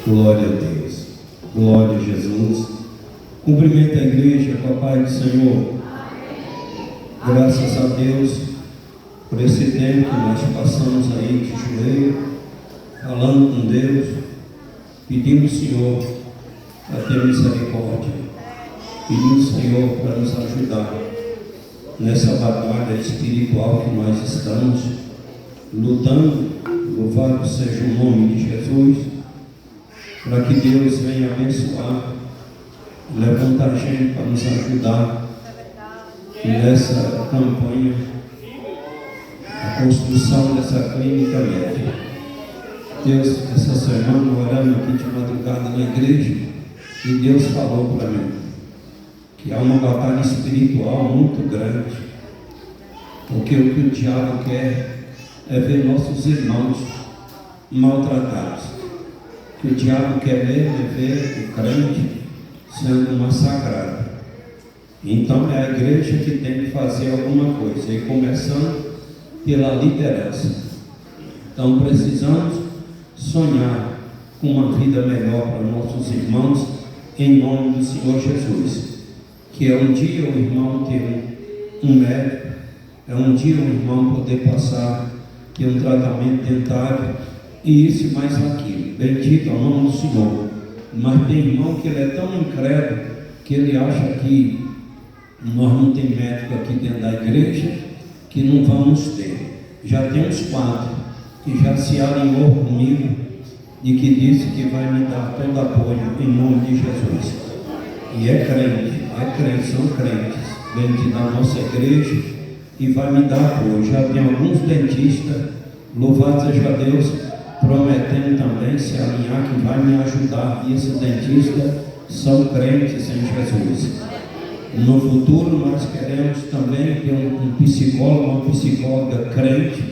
Glória a Deus. Glória a Jesus. Cumprimento a igreja com a paz do Senhor. Graças a Deus por esse tempo que nós passamos aí de joelho, falando com Deus, pedindo ao Senhor para ter misericórdia, pedindo ao Senhor para nos ajudar nessa batalha espiritual que nós estamos lutando. Louvado seja o nome de Jesus, para que Deus venha abençoar, levantar gente para nos ajudar nessa campanha, a construção dessa clínica médica. Deus, essa semana, orando aqui de madrugada na igreja, e Deus falou para mim que há uma batalha espiritual muito grande, porque o que o diabo quer é ver nossos irmãos maltratados. O que o diabo quer ver o crente sendo massacrado. Então é a igreja que tem que fazer alguma coisa, e começando pela liderança. Então precisamos sonhar com uma vida melhor para nossos irmãos, em nome do Senhor Jesus. Que é um dia o irmão ter um médico, é um dia o irmão poder passar por um tratamento dentário, e isso e mais aquilo. Bendito é o nome do Senhor. Mas tem irmão que ele é tão incrédulo que ele acha que nós não temos médico aqui dentro da igreja, que não vamos ter. Já tem uns 4 que já se alinhou comigo e que disse que vai me dar todo apoio em nome de Jesus. E é crente, são crentes dentro da nossa igreja e vai me dar apoio. Já tem alguns dentistas, louvado seja Deus, prometendo também se alinhar que vai me ajudar. E esses dentistas são crentes em Jesus. No futuro nós queremos também ter um psicólogo, uma psicóloga crente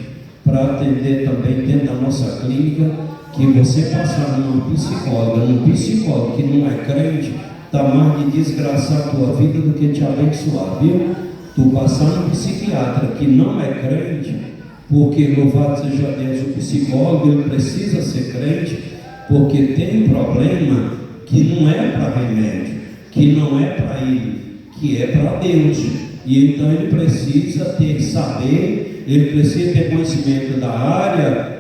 para atender também dentro da nossa clínica. Que você passar numa psicóloga, num psicólogo que não é crente, está mais de desgraçar a tua vida do que te abençoar, viu? Tu passar num psiquiatra que não é crente, porque louvado seja Deus, o psicólogo ele precisa ser crente, porque tem problema que não é para remédio, que não é para ele, que é para Deus. E então ele precisa ter saber, ele precisa ter conhecimento da área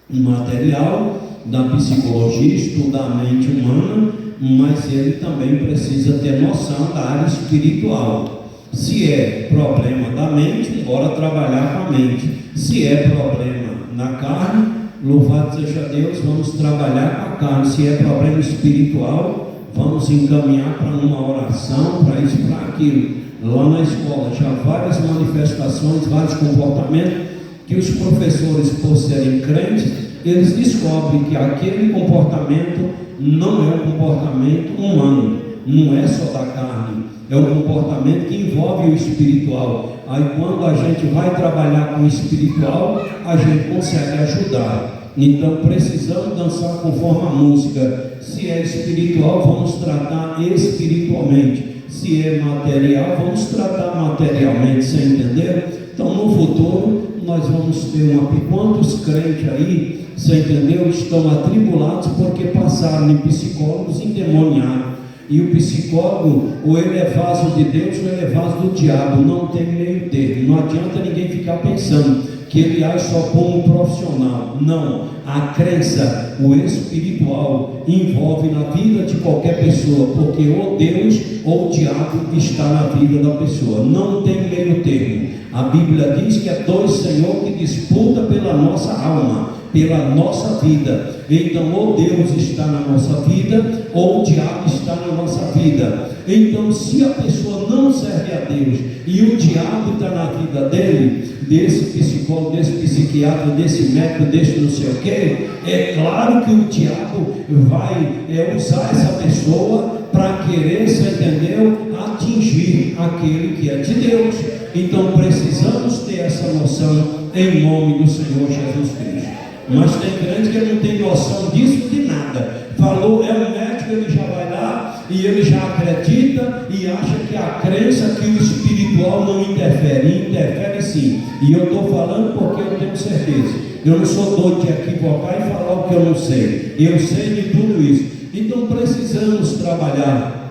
material, da psicologia, estudar a mente humana, mas ele também precisa ter noção da área espiritual. Se é problema da mente, bora trabalhar com a mente. Se é problema na carne, louvado seja Deus, vamos trabalhar com a carne. Se é problema espiritual, vamos encaminhar para uma oração, para isso, para aquilo. Lá na escola já várias manifestações, vários comportamentos que os professores, por serem crentes, eles descobrem que aquele comportamento não é um comportamento humano, não é só da carne, é um comportamento que envolve o espiritual. Aí quando a gente vai trabalhar com o espiritual, a gente consegue ajudar. Então precisamos dançar conforme a música. Se é espiritual, vamos tratar espiritualmente. Se é material, vamos tratar materialmente. Você entendeu? Então no futuro nós vamos ter quantos crentes aí, você entendeu, estão atribulados porque passaram em psicólogos endemoniados. E o psicólogo, ou ele é vaso de Deus ou ele é vaso do diabo, não tem meio termo. Não adianta ninguém ficar pensando que ele age só como profissional. Não, a crença, o espiritual envolve na vida de qualquer pessoa, porque ou Deus ou o diabo está na vida da pessoa, não tem meio termo. A Bíblia diz que é dois Senhor que disputa pela nossa alma, pela nossa vida. Então ou Deus está na nossa vida ou o diabo está na nossa vida. Então se a pessoa não serve a Deus e o diabo está na vida dele, desse psicólogo, desse psiquiatra, desse médico, desse não sei o que, é claro que o diabo vai usar essa pessoa para querer, você entendeu, atingir aquele que é de Deus. Então precisamos ter essa noção em nome do Senhor Jesus Cristo. Mas tem crente que não tem noção disso de nada. Falou, é um médico, ele já vai lá e ele já acredita e acha que a crença, que o espiritual não interfere. Interfere sim. E eu estou falando porque eu tenho certeza Eu não sou doido de equivocar e falar o que eu não sei. Eu sei de tudo isso. Então precisamos trabalhar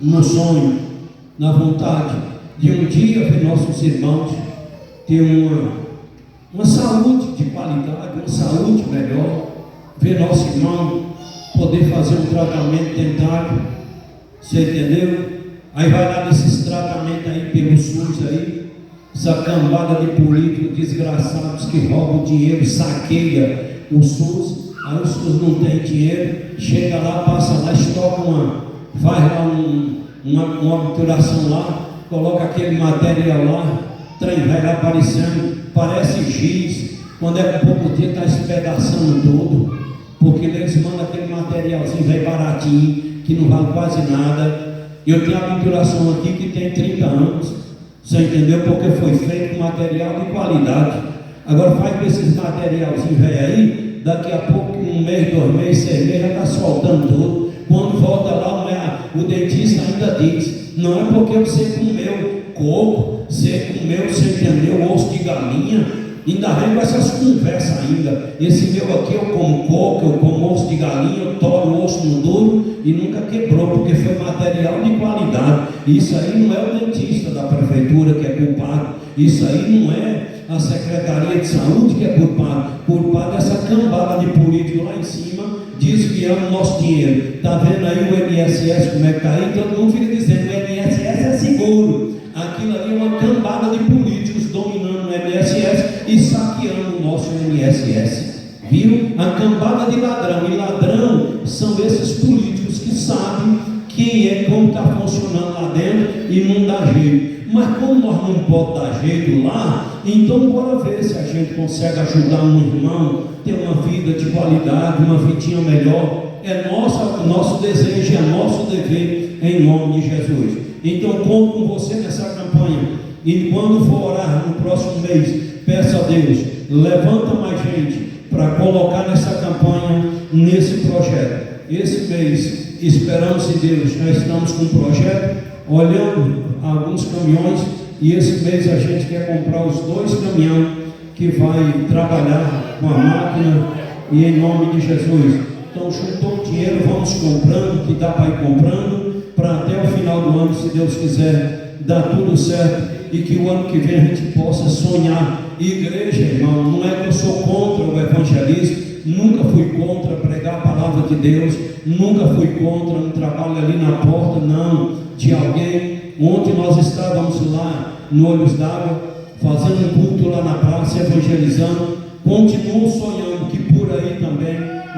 no sonho, na vontade de um dia ver nossos irmãos ter uma saúde de qualidade, uma saúde melhor, ver nosso irmão poder fazer um tratamento dentário, você entendeu? Aí vai lá nesses tratamentos aí pelo SUS aí, essa cambada de políticos desgraçados que roubam dinheiro, saqueia o SUS, aí o SUS não tem dinheiro, chega lá, passa lá, estoca faz lá uma obturação lá, coloca aquele material lá, trem velho aparecendo, parece giz, quando é com pouco dia está espedaçando tudo, porque eles mandam aquele materialzinho velho baratinho, que não vale quase nada. Eu tenho a obturação aqui que tem 30 anos, você entendeu? Porque foi feito com material de qualidade. Agora faz com esses materialzinhos velho aí, daqui a pouco, 1 mês, 2 meses, 6 meses, já está soltando tudo. Quando volta lá, o dentista ainda diz, não é porque você comeu coco, você comeu, você entendeu, osso de galinha, ainda vem com essas conversas ainda. Esse meu aqui eu como coco, eu como osso de galinha, eu toro o osso no duro e nunca quebrou, porque foi material de qualidade. Isso aí não é o dentista da prefeitura que é culpado, isso aí não é a Secretaria de Saúde que é culpado dessa cambada de políticos lá em cima, desviando o nosso dinheiro. Está vendo aí o INSS como é que está aí? Todo mundo fica dizendo que o INSS é seguro. Aquilo ali é uma cambada de políticos dominando o INSS e saqueando o nosso INSS. Viu? A cambada de ladrão. E ladrão são esses políticos que sabem quem é, como está funcionando lá dentro e não dá jeito. Mas como nós não podemos dar jeito lá, então bora ver se a gente consegue ajudar um irmão a ter uma vida de qualidade, uma vidinha melhor. É nosso desejo, é nosso dever, em nome de Jesus. Então conto com você nessa campanha. E quando for orar no próximo mês, peça a Deus, levanta mais gente para colocar nessa campanha, nesse projeto. Esse mês, esperamos em Deus, já estamos com um projeto, olhando alguns caminhões, e esse mês a gente quer comprar os 2 caminhões que vai trabalhar com a máquina, e em nome de Jesus. Então juntou o dinheiro, vamos comprando, que dá para ir comprando, para até o final do ano, se Deus quiser, dar tudo certo, e que o ano que vem a gente possa sonhar. Igreja, irmão, não é que eu sou contra o evangelismo, nunca fui contra pregar a palavra de Deus, nunca fui contra um trabalho ali na porta, não, de alguém. Ontem nós estávamos lá no Olhos d'Água, fazendo um culto lá na praça, evangelizando. Continuo sonhando que por aí também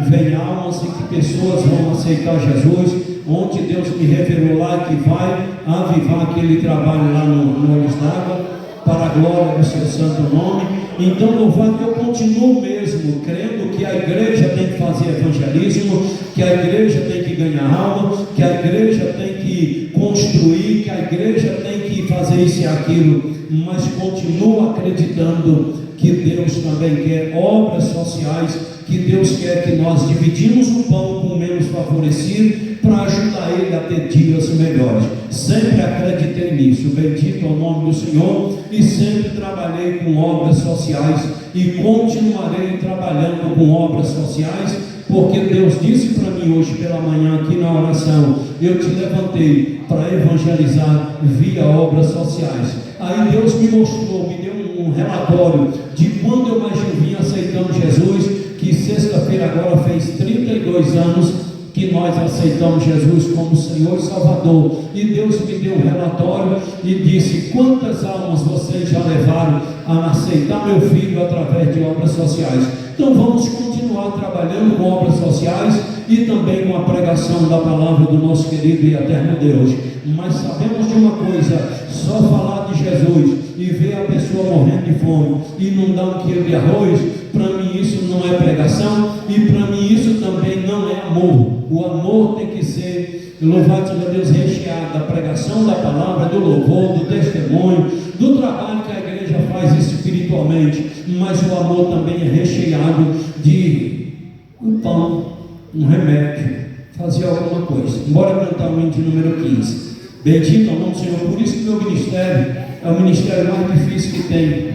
vem almas e que pessoas vão aceitar Jesus. Ontem Deus me revelou lá que vai avivar aquele trabalho lá no Olhos d'Água, para a glória do seu santo nome. Então, louvado que eu continuo mesmo crendo que a igreja tem que fazer evangelismo, que a igreja tem que ganhar alma, que a igreja tem que construir, que a igreja tem que fazer isso e aquilo, mas continuo acreditando que Deus também quer obras sociais, que Deus quer que nós dividimos o pão com o menos favorecido, para ajudar ele a ter dias melhores. Sempre acreditei nisso, bendito é o nome do Senhor, e sempre trabalhei com obras sociais, e continuarei trabalhando com obras sociais, porque Deus disse para mim hoje pela manhã aqui na oração, eu te levantei para evangelizar via obras sociais. Aí Deus me mostrou, me deu um relatório de quando eu mais vim aceitando Jesus, que sexta-feira agora fez 32 anos que nós aceitamos Jesus como Senhor e Salvador, e Deus me deu um relatório e disse: quantas almas vocês já levaram a aceitar meu filho através de obras sociais? Então vamos continuar trabalhando com obras sociais e também com a pregação da palavra do nosso querido e eterno Deus. Mas sabemos de uma coisa: só falar de Jesus e ver a pessoa morrendo de fome e não dar 1 quilo de arroz, para mim isso não é pregação, e para mim isso também não é amor. O amor tem que ser, louvado seja Deus, recheado da pregação da palavra, do louvor, do testemunho, do trabalho que a igreja faz espiritualmente, mas o amor também é recheado de um pão, um remédio, fazer alguma coisa. Bora cantar o hino de número 15. Bendito é o nome do Senhor. Por isso que meu ministério é o ministério mais difícil que tem,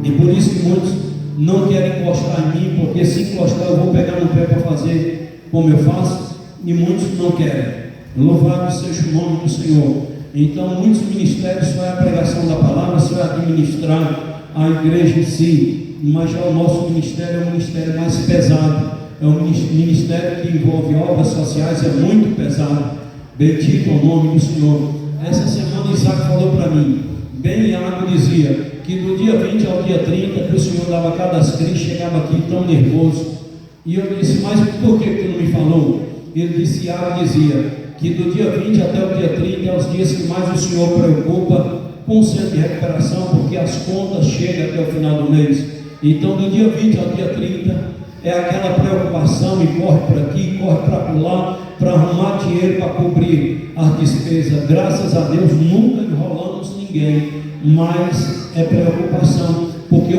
e por isso que muitos não querem encostar em mim, porque se encostar eu vou pegar no pé para fazer como eu faço, e muitos não querem. Louvado seja o nome do Senhor. Então, muitos ministérios só é a pregação da palavra, só é administrar a igreja em si, mas já o nosso ministério é um ministério mais pesado, é um ministério que envolve obras sociais, é muito pesado. Bendito é o nome do Senhor. Essa semana Isaac falou para mim, bem Iago dizia, que do dia 20 ao dia 30, que o Senhor dava cada crise, chegava aqui tão nervoso, e eu disse, mas por que tu não me falou? Ele disse, Iago dizia, que do dia 20 até o dia 30 é os dias que mais o Senhor preocupa com o centro de recuperação, porque as contas chegam até o final do mês. Então do dia 20 ao dia 30 é aquela preocupação, e corre por aqui, corre para lá, para arrumar dinheiro para cobrir as despesas. Graças a Deus nunca enrolamos ninguém, mas é preocupação, porque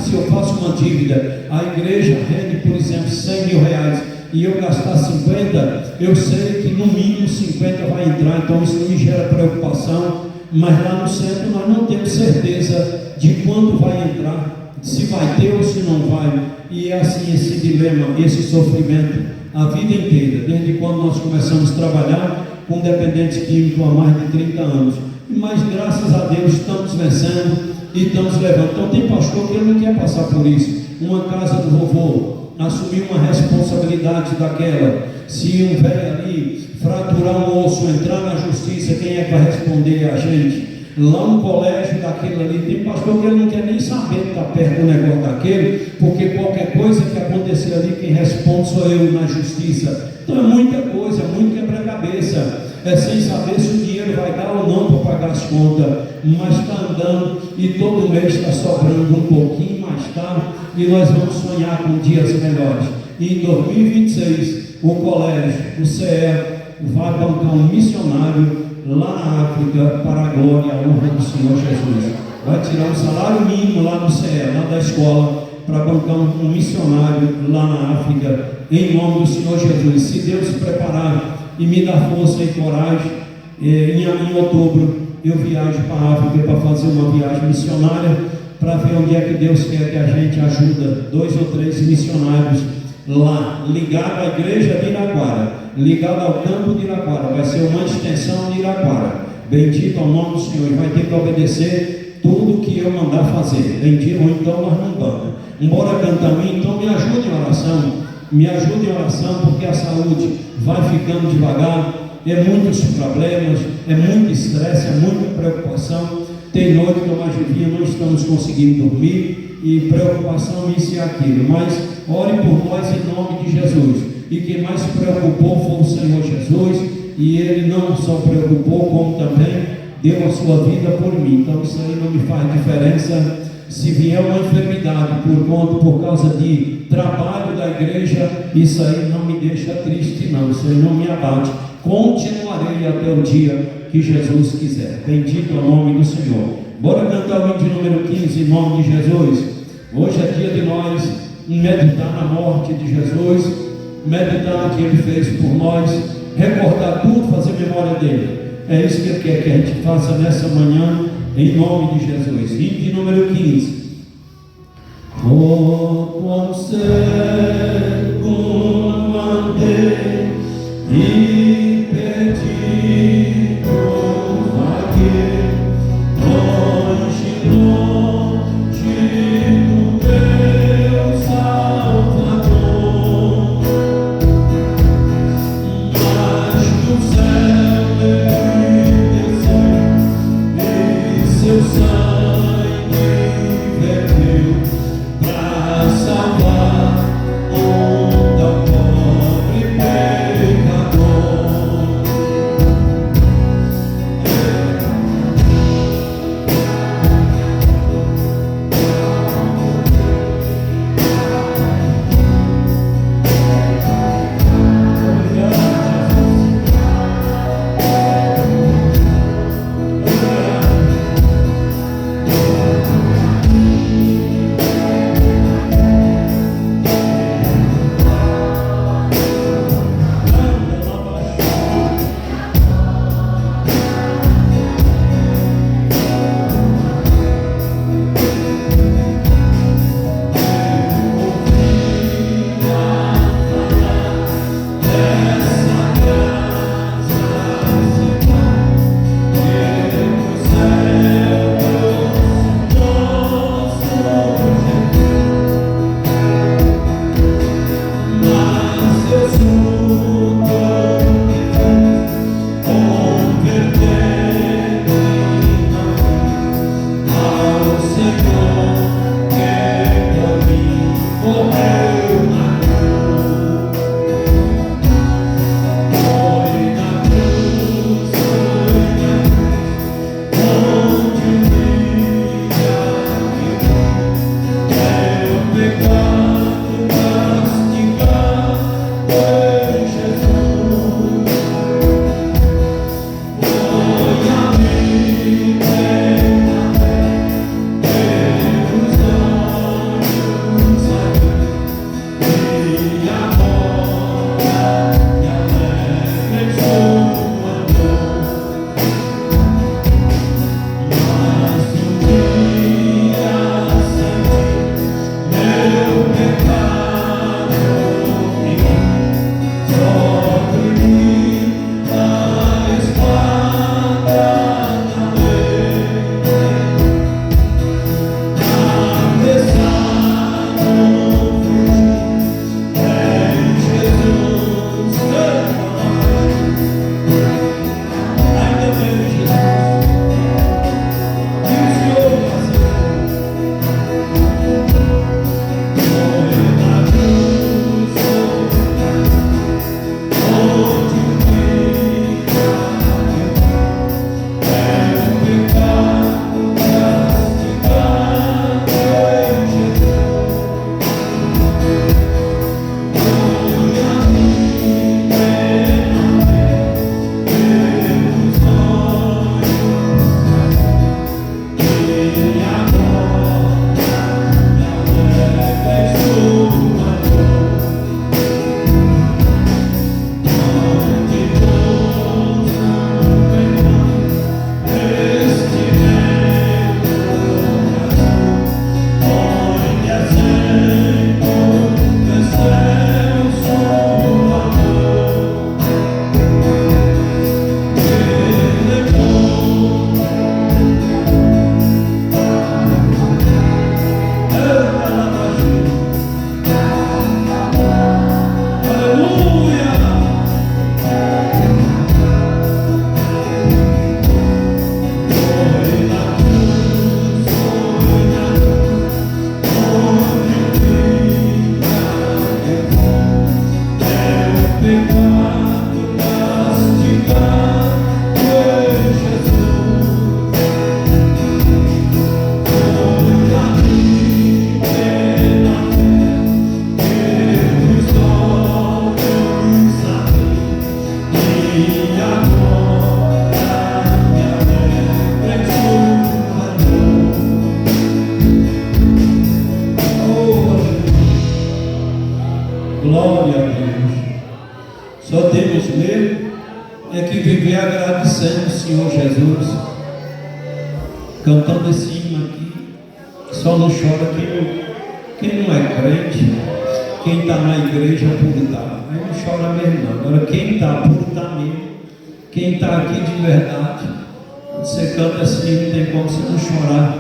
se eu faço uma dívida, a igreja rende, por exemplo, 100 mil reais, e eu gastar 50, eu sei que no mínimo 50 vai entrar, então isso me gera preocupação. Mas lá no centro nós não temos certeza de quanto vai entrar, se vai ter ou se não vai, e é assim esse dilema, esse sofrimento a vida inteira, desde quando nós começamos a trabalhar com dependentes químicos há mais de 30 anos, mas graças a Deus estamos vencendo e estamos levando. Então tem pastor que ele não quer passar por isso, uma casa do vovô, assumir uma responsabilidade daquela, se um velho ali fraturar um osso, entrar na justiça, quem é que vai responder? A gente. Lá no colégio daquele ali, tem pastor que ele não quer nem saber que está perto do negócio daquele, porque qualquer coisa que acontecer ali, quem responde sou eu na justiça. Então é muita coisa, muito quebra-cabeça, é sem saber se o dinheiro vai dar ou não para pagar as contas, mas está andando e todo mês está sobrando um pouquinho, mais tarde, e nós vamos sonhar com dias melhores. E em 2026 o colégio, o CE, vai bancar um missionário lá na África para a glória e a honra do Senhor Jesus. Vai tirar um salário mínimo lá no CE, lá da escola, para bancar um missionário lá na África, em nome do Senhor Jesus. Se Deus se preparar e me dar força e coragem, em outubro eu viajo para a África para fazer uma viagem missionária, para ver onde é que Deus quer que a gente ajuda 2 ou 3 missionários lá, ligado à igreja de Iraquara, ligado ao campo de Iraquara. Vai ser uma extensão de Iraquara. Bendito ao nome do Senhor, e vai ter que obedecer tudo que eu mandar fazer. Bendito, ou então nós não vamos. Embora cantamento, então me ajude em oração, me ajude em oração, porque a saúde vai ficando devagar, é muitos problemas, é muito estresse, é muita preocupação. Tem noite que eu imagino, não estamos conseguindo dormir, e preocupação isso e aquilo, mas ore por nós em nome de Jesus. E quem mais se preocupou foi o Senhor Jesus, e Ele não só preocupou, como também deu a sua vida por mim. Então isso aí não me faz diferença. Se vier uma enfermidade por causa de trabalho da igreja, isso aí não me deixa triste não, isso aí não me abate. Continuarei até o dia que Jesus quiser. Bendito é o nome do Senhor. Bora cantar o hino de número 15 em nome de Jesus. Hoje é dia de nós meditar na morte de Jesus, meditar o que Ele fez por nós, recordar tudo, fazer memória dele. É isso que Ele quer que a gente faça nessa manhã, em nome de Jesus. Hino de número 15. Oh, quão cego andei e perdido vaguei, longe, longe do meu Salvador, mas do céu ele desceu e seu sangue verteu para salvar um tão pobre pecador. podemos mesmo é que viver agradecendo o Senhor Jesus, cantando esse hino aqui. Só não chora quem não é crente, quem está na igreja por estar, aí não chora mesmo não. Agora quem está por estar mesmo, quem está aqui de verdade, você canta assim, não tem como você não chorar,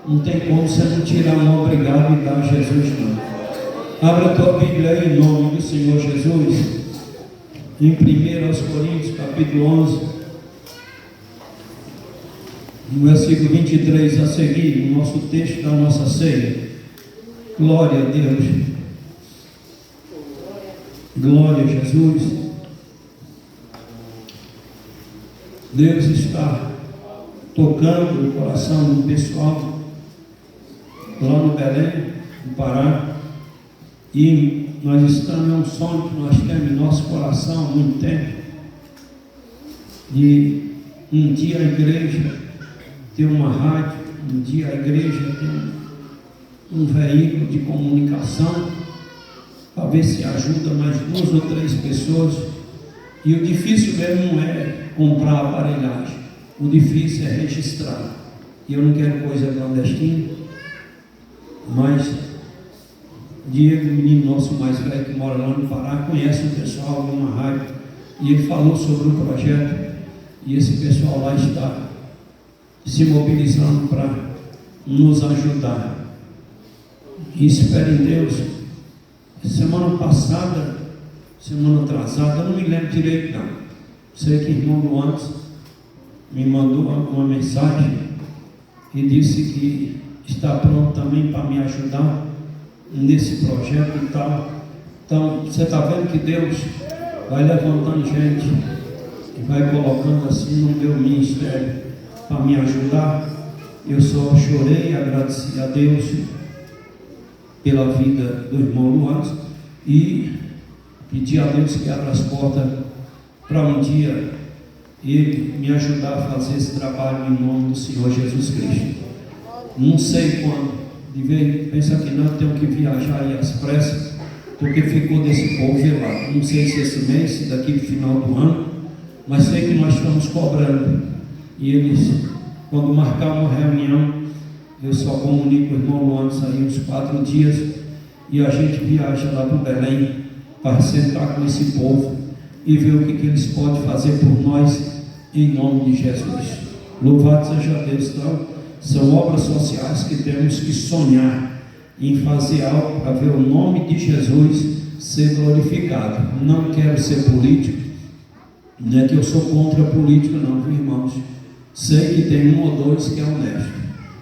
não tem como você não tirar um obrigado e dar a Jesus não. Abra a tua Bíblia aí em nome do Senhor Jesus, em 1 Coríntios capítulo 11, no versículo 23 a seguir, o nosso texto da nossa ceia. Glória a Deus, glória a Jesus. Deus está tocando o coração do pessoal lá no Belém, no Pará, e nós estamos, é um sonho que nós temos em nosso coração há muito tempo, de um dia a igreja ter uma rádio, um dia a igreja ter um veículo de comunicação, para ver se ajuda mais 2 ou 3 pessoas. E o difícil mesmo não é comprar aparelhagem, o difícil é registrar. E eu não quero coisa clandestina, mas Diego, menino nosso mais velho que mora lá no Pará, conhece o pessoal de uma rádio, e ele falou sobre o projeto, e esse pessoal lá está se mobilizando para nos ajudar. E espero em Deus. Semana passada, semana atrasada, eu não me lembro direito não, sei que o irmão Luan me mandou uma mensagem e disse que está pronto também para me ajudar nesse projeto e tal. Então você está vendo que Deus vai levantando gente e vai colocando assim no meu ministério para me ajudar. Eu só chorei e agradeci a Deus pela vida do irmão Luan e pedi a Deus que abra as portas para um dia ele me ajudar a fazer esse trabalho em nome do Senhor Jesus Cristo. Não sei quando, pensa que não, tenho que viajar aí às pressas, porque ficou desse povo lá. Não sei se esse mês, se daqui no final do ano, mas sei que nós estamos cobrando. E eles, quando marcar uma reunião, eu só comunico o irmão Luan sair uns 4 dias e a gente viaja lá para o Belém para sentar com esse povo e ver o que eles podem fazer por nós em nome de Jesus. Louvado seja Deus. Então, são obras sociais que temos que sonhar em fazer algo para ver o nome de Jesus ser glorificado. Não quero ser político, não é que eu sou contra a política não, viu, irmãos? Sei que tem 1 ou 2 que é honesto.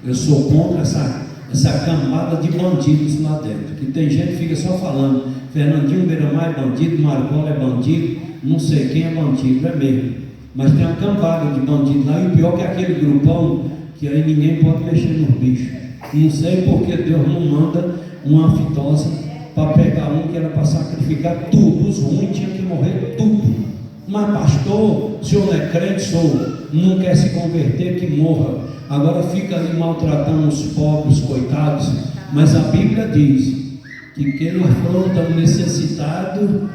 Eu sou contra essa camada de bandidos lá dentro, que tem gente que fica só falando, Fernandinho Beiramar é bandido, Marcola é bandido, não sei quem é bandido, é mesmo, mas tem uma camada de bandidos lá, e o pior que é aquele grupão, que aí ninguém pode mexer nos bichos. Não sei porque Deus não manda uma fitose para pegar um que era para sacrificar tudo, os ruins tinham que morrer tudo. Mas pastor, o senhor não é crente, sou, não quer se converter, que morra. Agora fica ali maltratando os pobres, coitados. Mas a Bíblia diz que quem afronta o necessitado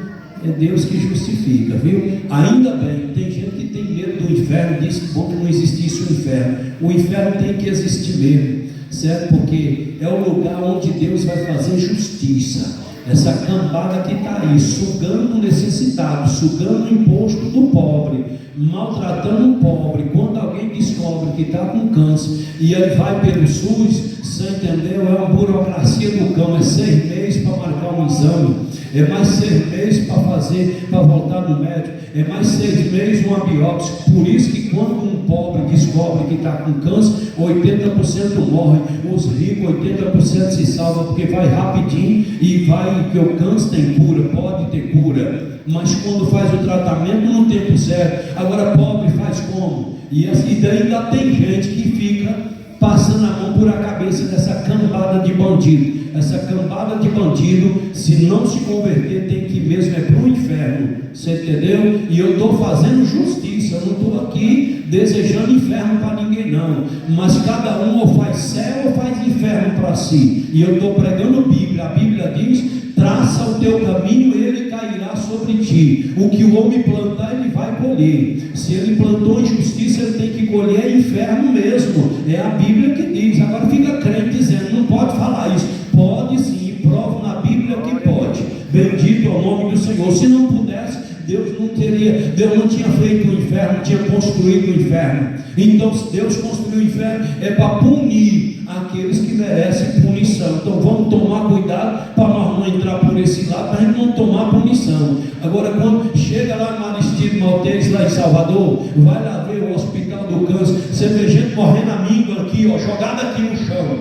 é Deus que justifica, viu? Ainda bem, tem gente que tem medo do inferno, diz que bom que não existisse o inferno. O inferno tem que existir mesmo, certo? Porque é o lugar onde Deus vai fazer justiça. Essa cambada que está aí, sugando o necessitado, sugando o imposto do pobre, maltratando o pobre. Quando alguém descobre que está com câncer e ele vai pelo SUS, você entendeu? É uma burocracia do cão, é 6 meses para marcar um exame, é mais 6 meses para voltar no médico, é mais 6 meses uma biópsia. Por isso que quando um pobre descobre que está com câncer, 80% morre, os ricos 80% se salvam, porque vai rapidinho e vai, que o câncer tem cura, pode ter cura, mas quando faz o tratamento no tempo certo. Agora pobre faz como? E ainda tem gente que fica passando a mão por a cabeça dessa cambada de bandido. Essa cambada de bandido, se não se converter, tem que ir mesmo é para o inferno. Você entendeu? E eu estou fazendo justiça, eu não estou aqui desejando inferno para ninguém não, mas cada um ou faz céu ou faz inferno para si. E eu estou pregando Bíblia. A Bíblia diz: traça o teu caminho, ele cairá sobre ti. O que o homem plantar, ele vai colher. Se ele plantou injustiça, ele tem que colher inferno mesmo. É a Bíblia que diz. Agora fica crente dizendo, não pode falar isso. Pode sim, prova na Bíblia que pode. Bendito é o nome do Senhor. Se não pudesse, Deus não tinha feito o inferno, não tinha construído o inferno. Então, se Deus construiu o inferno, é para punir aqueles que merecem punição. Então vamos tomar cuidado para nós não entrar por esse lado, para a gente não tomar punição. Agora, quando chega lá em Aristide Maltês, lá em Salvador, vai lá ver o hospital do câncer, você vê gente morrendo a míngua aqui, ó, jogada aqui no chão,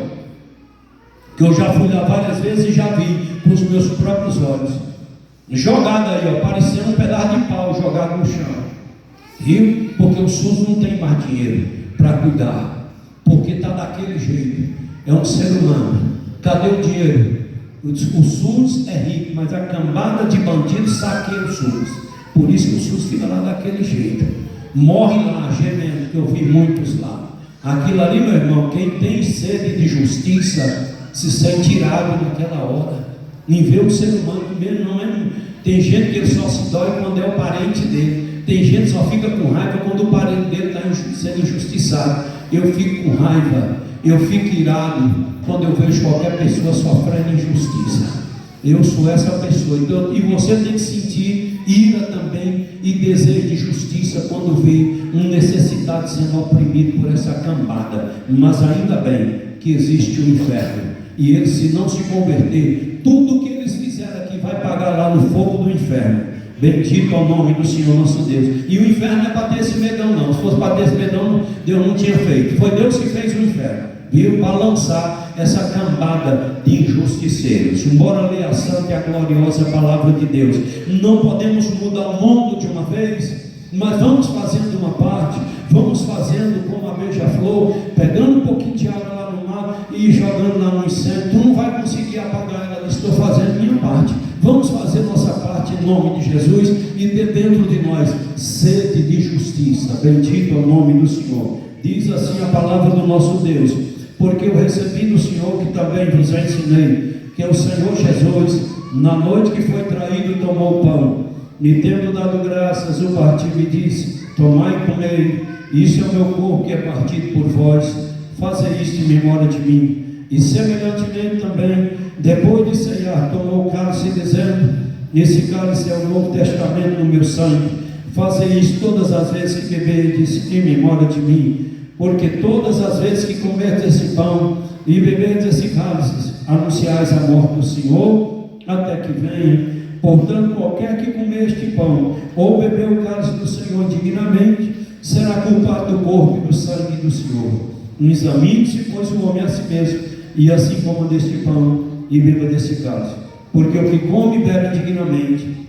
que eu já fui lá várias vezes e já vi com os meus próprios olhos, jogada aí, ó, parecendo um pedaço de pau jogado no chão. Viu? Porque o SUS não tem mais dinheiro para cuidar, porque está daquele jeito. É um ser humano. Cadê o dinheiro? O SUS é rico, mas a cambada de bandidos saqueia o SUS. Por isso que o SUS fica lá daquele jeito. Morre lá, gemendo, que eu vi muitos lá. Aquilo ali, meu irmão, quem tem sede de justiça se sente irado naquela hora. Nem vê o ser humano mesmo, não é? Tem gente que ele só se dói quando é o parente dele. Tem gente que só fica com raiva quando o parente dele está sendo injustiçado. Eu fico com raiva, eu fico irado quando eu vejo qualquer pessoa sofrendo injustiça. Eu sou essa pessoa. Então, e você tem que sentir ira também e desejo de justiça quando vê um necessitado sendo oprimido por essa cambada. Mas ainda bem que existe o inferno. E eles, se não se converter, tudo que eles fizeram aqui vai pagar lá no fogo do inferno. Bendito é o nome do Senhor nosso Deus. E o inferno não é para ter esse medão, não. Se fosse para ter esse medão, Deus não tinha feito. Foi Deus que fez o inferno, viu? Para lançar essa cambada de injusticeiros. Embora ler a santa e a gloriosa palavra de Deus, não podemos mudar o mundo de uma vez, mas vamos fazendo uma parte. Vamos fazendo como a beija-flor, pegando um pouquinho de água lá no mar e jogando lá no incêndio. Tu não vai conseguir apagar ela. Estou fazendo minha parte. Vamos fazer nossa parte em nome de Jesus e ter dentro de nós sede de justiça. Bendito é o nome do Senhor. Diz assim a palavra do nosso Deus: porque eu recebi do Senhor, que também vos ensinei, que o Senhor Jesus, na noite que foi traído, tomou o pão, e tendo dado graças, o partiu e disse: tomai e comei, isso é o meu corpo que é partido por vós, fazei isto em memória de mim. E semelhantemente também, depois de ceiar, tomou o cálice, dizendo: esse cálice é o Novo Testamento no meu sangue, fazei isto todas as vezes que beberdes em memória de mim. Porque todas as vezes que comerdes esse pão e beberdes esse cálice, anunciais a morte do Senhor até que venha. Portanto, qualquer que comer este pão ou beber o cálice do Senhor dignamente, será culpado do corpo e do sangue do Senhor. Examine-se, pois, o homem a si mesmo, e assim coma deste pão e beba desse cálice. Porque o que come e bebe dignamente,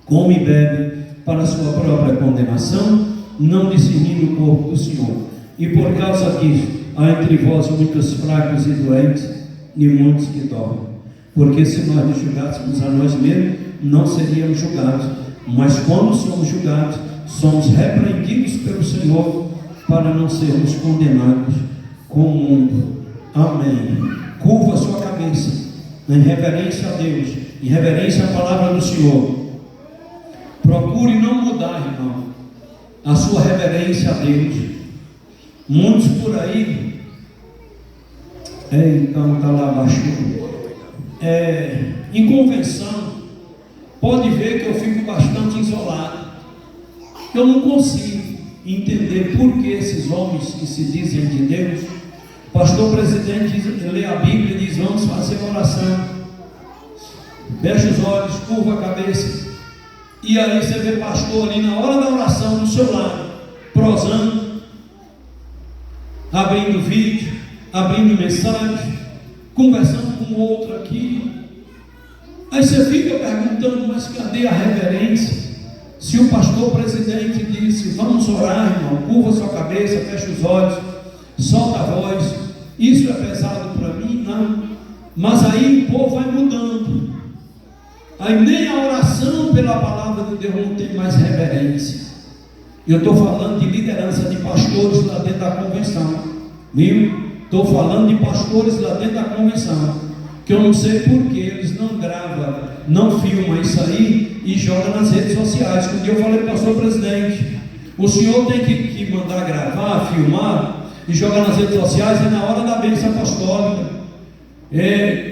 come e bebe para a sua própria condenação, não discernindo o corpo do Senhor. E por causa disso, há entre vós muitos fracos e doentes, e muitos que dormem. Porque se nós nos julgássemos a nós mesmos, não seríamos julgados. Mas quando somos julgados, somos repreendidos pelo Senhor, para não sermos condenados com o mundo. Amém. Curva a sua cabeça, em reverência a Deus, em reverência à palavra do Senhor. Procure não mudar, irmão, a sua reverência a Deus. Muitos por aí, então está lá abaixo, em convenção, pode ver que eu fico bastante isolado. Eu não consigo entender por que esses homens que se dizem de Deus, o pastor presidente lê a Bíblia e diz: vamos fazer oração, fecha os olhos, curva a cabeça, e aí você vê pastor ali na hora da oração do seu lado, prosando, abrindo vídeo, abrindo mensagem, conversando com o outro aqui. Aí você fica perguntando: mas cadê a reverência? Se o pastor presidente disse: vamos orar, irmão, curva sua cabeça, fecha os olhos, solta a voz, isso é pesado para mim? Não. Mas aí o povo vai mudando, aí nem a oração pela palavra de Deus não tem mais reverência. Eu estou falando de liderança de pastores lá dentro da convenção, viu? Estou falando de pastores lá dentro da convenção, que eu não sei porque eles não gravam, não filmam isso aí e jogam nas redes sociais. Um dia eu falei para o pastor presidente, o senhor tem que mandar gravar, filmar e jogar nas redes sociais, é na hora da bênção apostólica,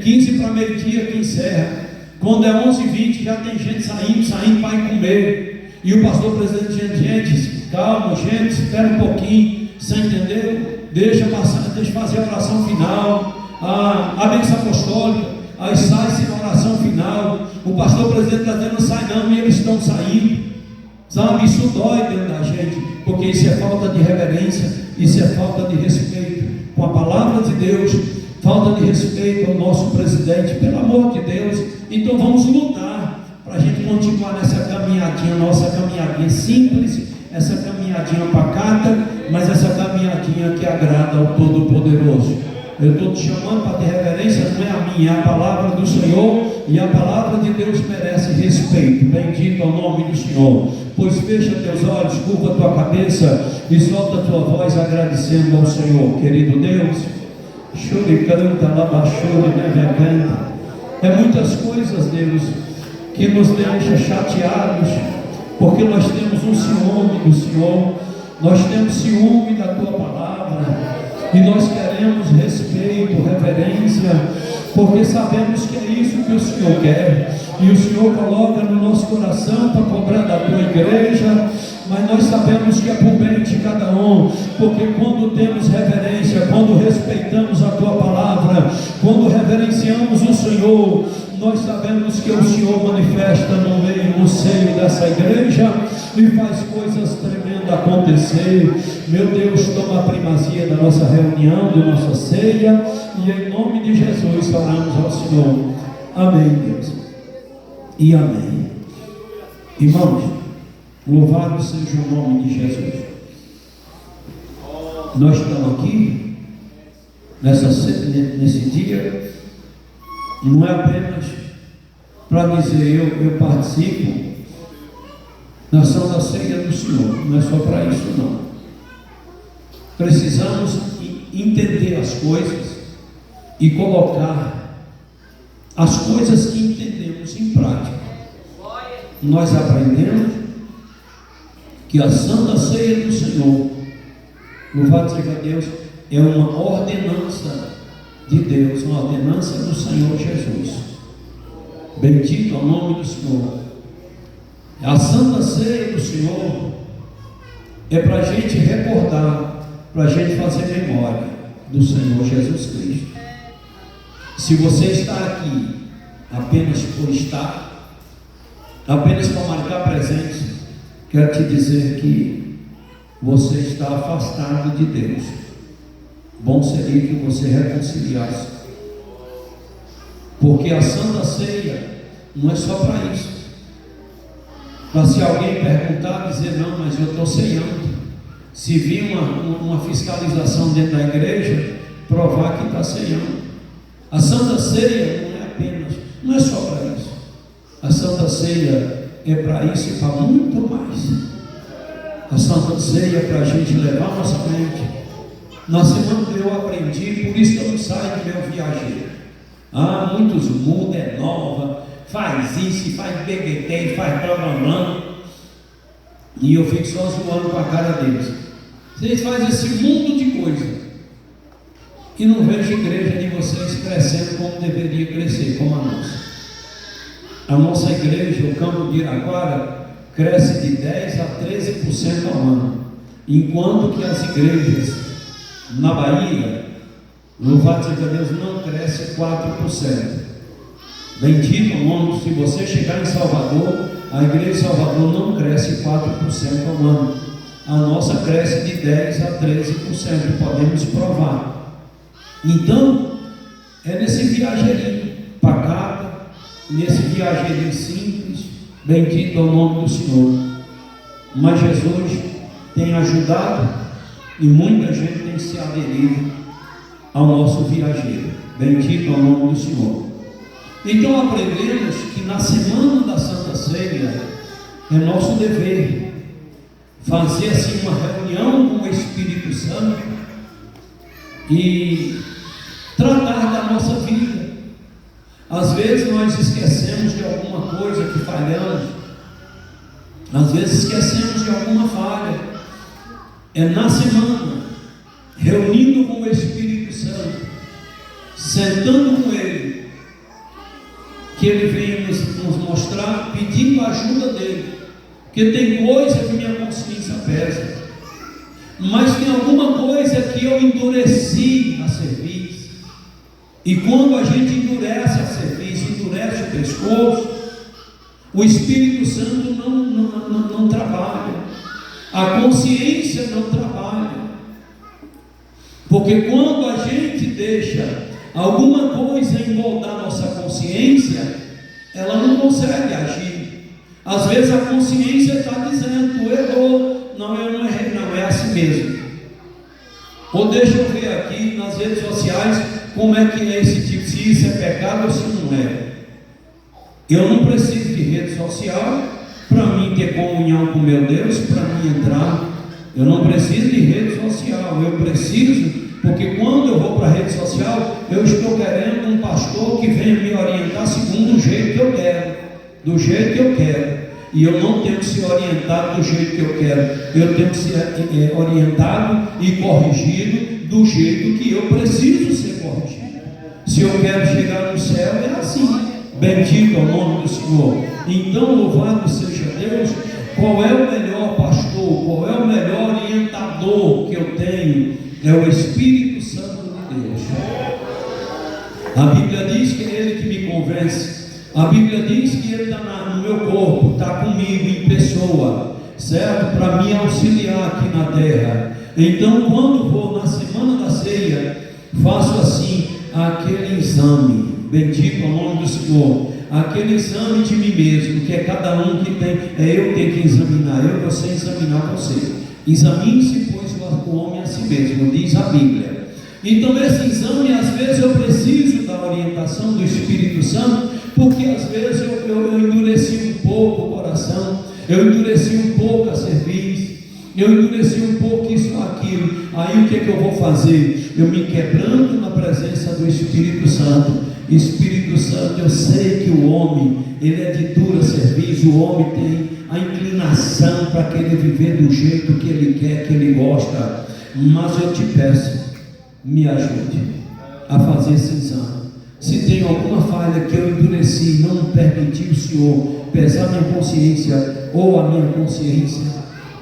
15 para meio-dia que encerra. Quando é 11h20 já tem gente saindo para ir comer, e o pastor presidente, gente, calma, gente, espera um pouquinho, você entendeu? Deixa fazer a oração final, a bênção apostólica, aí sai-se na oração final. O pastor presidente está dizendo, não sai não, e eles estão saindo, sabe? Isso dói dentro da gente, porque isso é falta de reverência, isso é falta de respeito com a palavra de Deus, falta de respeito ao nosso presidente, pelo amor de Deus. Então vamos lutar para a gente continuar nessa caminhadinha, nossa caminhadinha simples, essa caminhadinha pacata, mas essa caminhadinha que agrada ao Todo-Poderoso. Eu estou te chamando para ter reverência, não é a minha, é a palavra do Senhor, e a palavra de Deus merece respeito. Bendito é o nome do Senhor. Pois fecha teus olhos, curva tua cabeça e solta tua voz agradecendo ao Senhor. Querido Deus, chore, canta, labachore, neveganta. É muitas coisas, Deus, que nos deixa chateados, porque nós temos um ciúme do Senhor, nós temos ciúme da tua palavra, e nós queremos respeito, reverência, porque sabemos que é isso que o Senhor quer, e o Senhor coloca no nosso coração para cobrar da tua igreja, mas nós sabemos que é por bem de cada um, porque quando temos reverência, quando respeitamos a tua palavra, quando reverenciamos o Senhor, nós sabemos que o Senhor manifesta no seio dessa igreja e faz coisas tremendas acontecer. Meu Deus, toma a primazia da nossa reunião, da nossa ceia, e em nome de Jesus oramos ao Senhor. Amém, Deus, e amém. Irmãos, louvado seja o nome de Jesus. Nós estamos aqui nesse dia, não é apenas para dizer eu participo da Santa Ceia do Senhor, não é só para isso não. Precisamos entender as coisas e colocar as coisas que entendemos em prática. Nós aprendemos que a Santa Ceia do Senhor, louvado seja Deus, é uma ordenança de Deus, uma ordenança do Senhor Jesus. Bendito é o nome do Senhor. A Santa Ceia do Senhor é para a gente recordar, para a gente fazer memória do Senhor Jesus Cristo. Se você está aqui apenas por estar, apenas para marcar presença, quero te dizer que você está afastado de Deus. Bom seria que você reconciliasse, porque a Santa Ceia não é só para isso. Para se alguém perguntar, dizer não, mas eu estou ceiando. Se vir uma fiscalização dentro da igreja, provar que está ceiando. A Santa Ceia não é apenas, não é só para isso. A Santa Ceia é para isso e para muito mais. A Santa Ceia é para a gente levar nossa mente. Na semana que eu aprendi, por isso que eu não saio do meu viajeiro. Muitos mudam, é nova, faz isso, faz BBT, faz blá. E eu fico só zoando com a cara deles. Vocês fazem esse mundo de coisa e não vejo a igreja de vocês crescendo como deveria crescer, como a nossa. A nossa igreja, o Campo de Iraquara, cresce de 10% a 13% ao ano, enquanto que as igrejas na Bahia, louvado seja Deus, não cresce 4%. Bendito o nome. Se você chegar em Salvador, a igreja de Salvador não cresce 4% ao ano. A nossa cresce de 10% a 13%, podemos provar. Então, é nesse viajeirinho pacato, nesse viajeirinho simples, bendito é o nome do Senhor. Mas Jesus tem ajudado e muita gente tem se aderido ao nosso viajeiro. Bendito é o nome do Senhor. Então aprendemos que na semana da Santa Ceia é nosso dever fazer assim uma reunião com o Espírito Santo e tratar da nossa vida, Às vezes nós esquecemos de alguma coisa que falhamos, às vezes esquecemos de alguma falha. É na semana, reunindo com o Espírito Santo, sentando com Ele, que Ele vem nos mostrar, pedindo a ajuda dEle, porque tem coisa que minha consciência pesa, mas tem alguma coisa que eu endureci a serviço, e quando a gente endurece a serviço, endurece o pescoço, o Espírito Santo não trabalha, a consciência não trabalha, porque quando a gente deixa alguma coisa envolver nossa consciência, ela não consegue agir. Às vezes a consciência está dizendo: tu errou, não, eu não errei, não, é assim mesmo. Ou deixa eu ver aqui nas redes sociais como é que é esse tipo, se isso é pecado ou se não é. Eu não preciso de rede social para mim ter comunhão com meu Deus, para mim entrar. Eu não preciso de rede social, eu preciso, porque quando eu vou para a rede social, eu estou querendo um pastor que venha me orientar segundo o jeito que eu quero, do jeito que eu quero, e eu não tenho que ser orientado do jeito que eu quero, eu tenho que ser orientado e corrigido do jeito que eu preciso ser corrigido. Se eu quero chegar no céu, é assim. Bendito é o nome do Senhor. Então, louvado seja Deus. Qual é o melhor pastor? Qual é o melhor orientador que eu tenho? É o Espírito Santo de Deus. A Bíblia diz que é Ele que me convence. A Bíblia diz que Ele está no meu corpo, está comigo em pessoa, certo? Para me auxiliar aqui na terra. Então, quando vou na semana da ceia, faço assim, aquele exame. Bendito é o nome do Senhor. Aquele exame de mim mesmo, que é cada um que tem, eu tenho que examinar, eu vou ser examinar você. Examine-se, pois, o homem a si mesmo, diz a Bíblia. Então esse exame, às vezes eu preciso da orientação do Espírito Santo, porque às vezes eu endureci um pouco o coração, eu endureci um pouco a serviço, eu endureci um pouco isso ou aquilo. Aí o que é que eu vou fazer? Eu me quebrando na presença do Espírito Santo. Espírito Santo, eu sei que o homem, ele é de dura serviço, o homem tem a inclinação para querer viver do jeito que ele quer, que ele gosta, mas eu te peço, me ajude a fazer esse exame. Se tem alguma falha que eu endureci, não permiti o Senhor pesar minha consciência ou a minha consciência,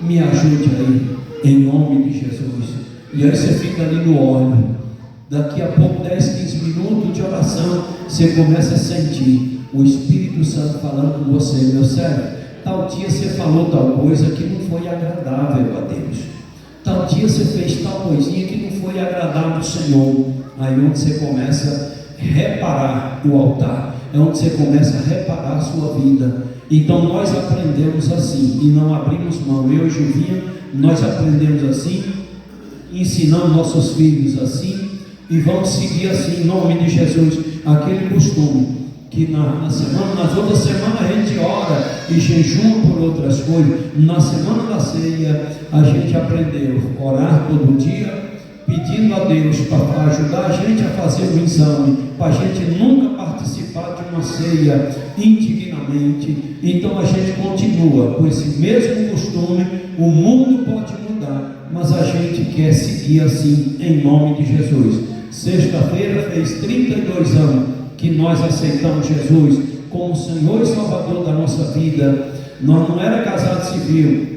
me ajude aí, em nome de Jesus. E aí você fica ali no óleo. Daqui a pouco, 10, 15 minutos de oração, você começa a sentir o Espírito Santo falando com você: meu servo, tal dia você falou tal coisa que não foi agradável a Deus, tal dia você fez tal coisinha que não foi agradável ao Senhor. Aí onde você começa a reparar o altar, é onde você começa a reparar a sua vida. Então nós aprendemos assim e não abrimos mão. Eu e Juvinha, nós aprendemos assim, ensinamos nossos filhos assim, e vamos seguir assim, em nome de Jesus. Aquele costume que nas outras semanas a gente ora e jejuma por outras coisas. Na semana da ceia a gente aprendeu a orar todo dia, pedindo a Deus para ajudar a gente a fazer o exame, para a gente nunca participar de uma ceia indignamente. Então a gente continua com esse mesmo costume. O mundo pode mudar, mas a gente quer seguir assim, em nome de Jesus. Sexta-feira fez 32 anos que nós aceitamos Jesus como Senhor e Salvador da nossa vida. Nós não era casado civil.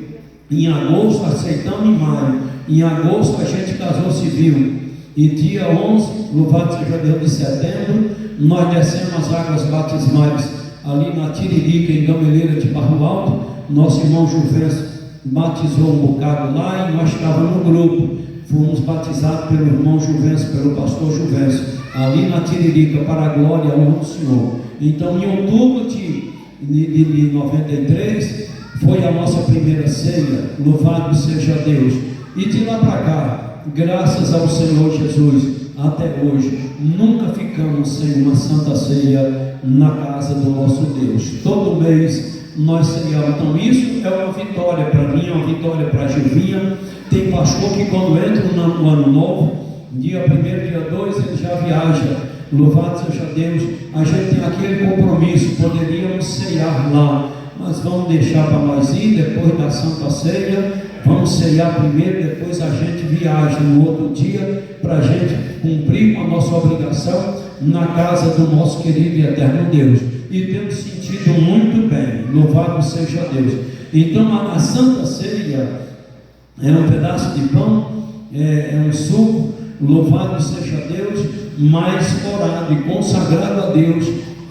Em agosto aceitamos em maio. Em agosto a gente casou civil. E dia 11, louvado seja Deus, de setembro, nós descemos as águas batismais ali na Tiririca, em Gameleira de Barro Alto. Nosso irmão Juvencio batizou um bocado lá e nós estávamos no grupo. Fomos batizados pelo irmão Juvencio, pelo pastor Juvencio, ali na Tiririca, para a glória ao nome do Senhor. Então, em outubro de 93, foi a nossa primeira ceia, louvado seja Deus. E de lá para cá, graças ao Senhor Jesus, até hoje, nunca ficamos sem uma santa ceia na casa do nosso Deus. Todo mês nós ceiamos. Então, isso é uma vitória para mim, é uma vitória para a Juvinha. Tem pastor que quando entra no ano novo, dia 1º, dia 2, ele já viaja Louvado seja Deus. A gente tem aquele compromisso, poderíamos ceiar lá, mas vamos deixar para nós ir depois da Santa Ceia. Vamos ceiar primeiro, depois a gente viaja no outro dia, para a gente cumprir com a nossa obrigação na casa do nosso querido e eterno Deus. E temos sentido muito bem, louvado seja Deus. Então a Santa Ceia é um pedaço de pão, é um suco, louvado seja Deus, mas orado e consagrado a Deus,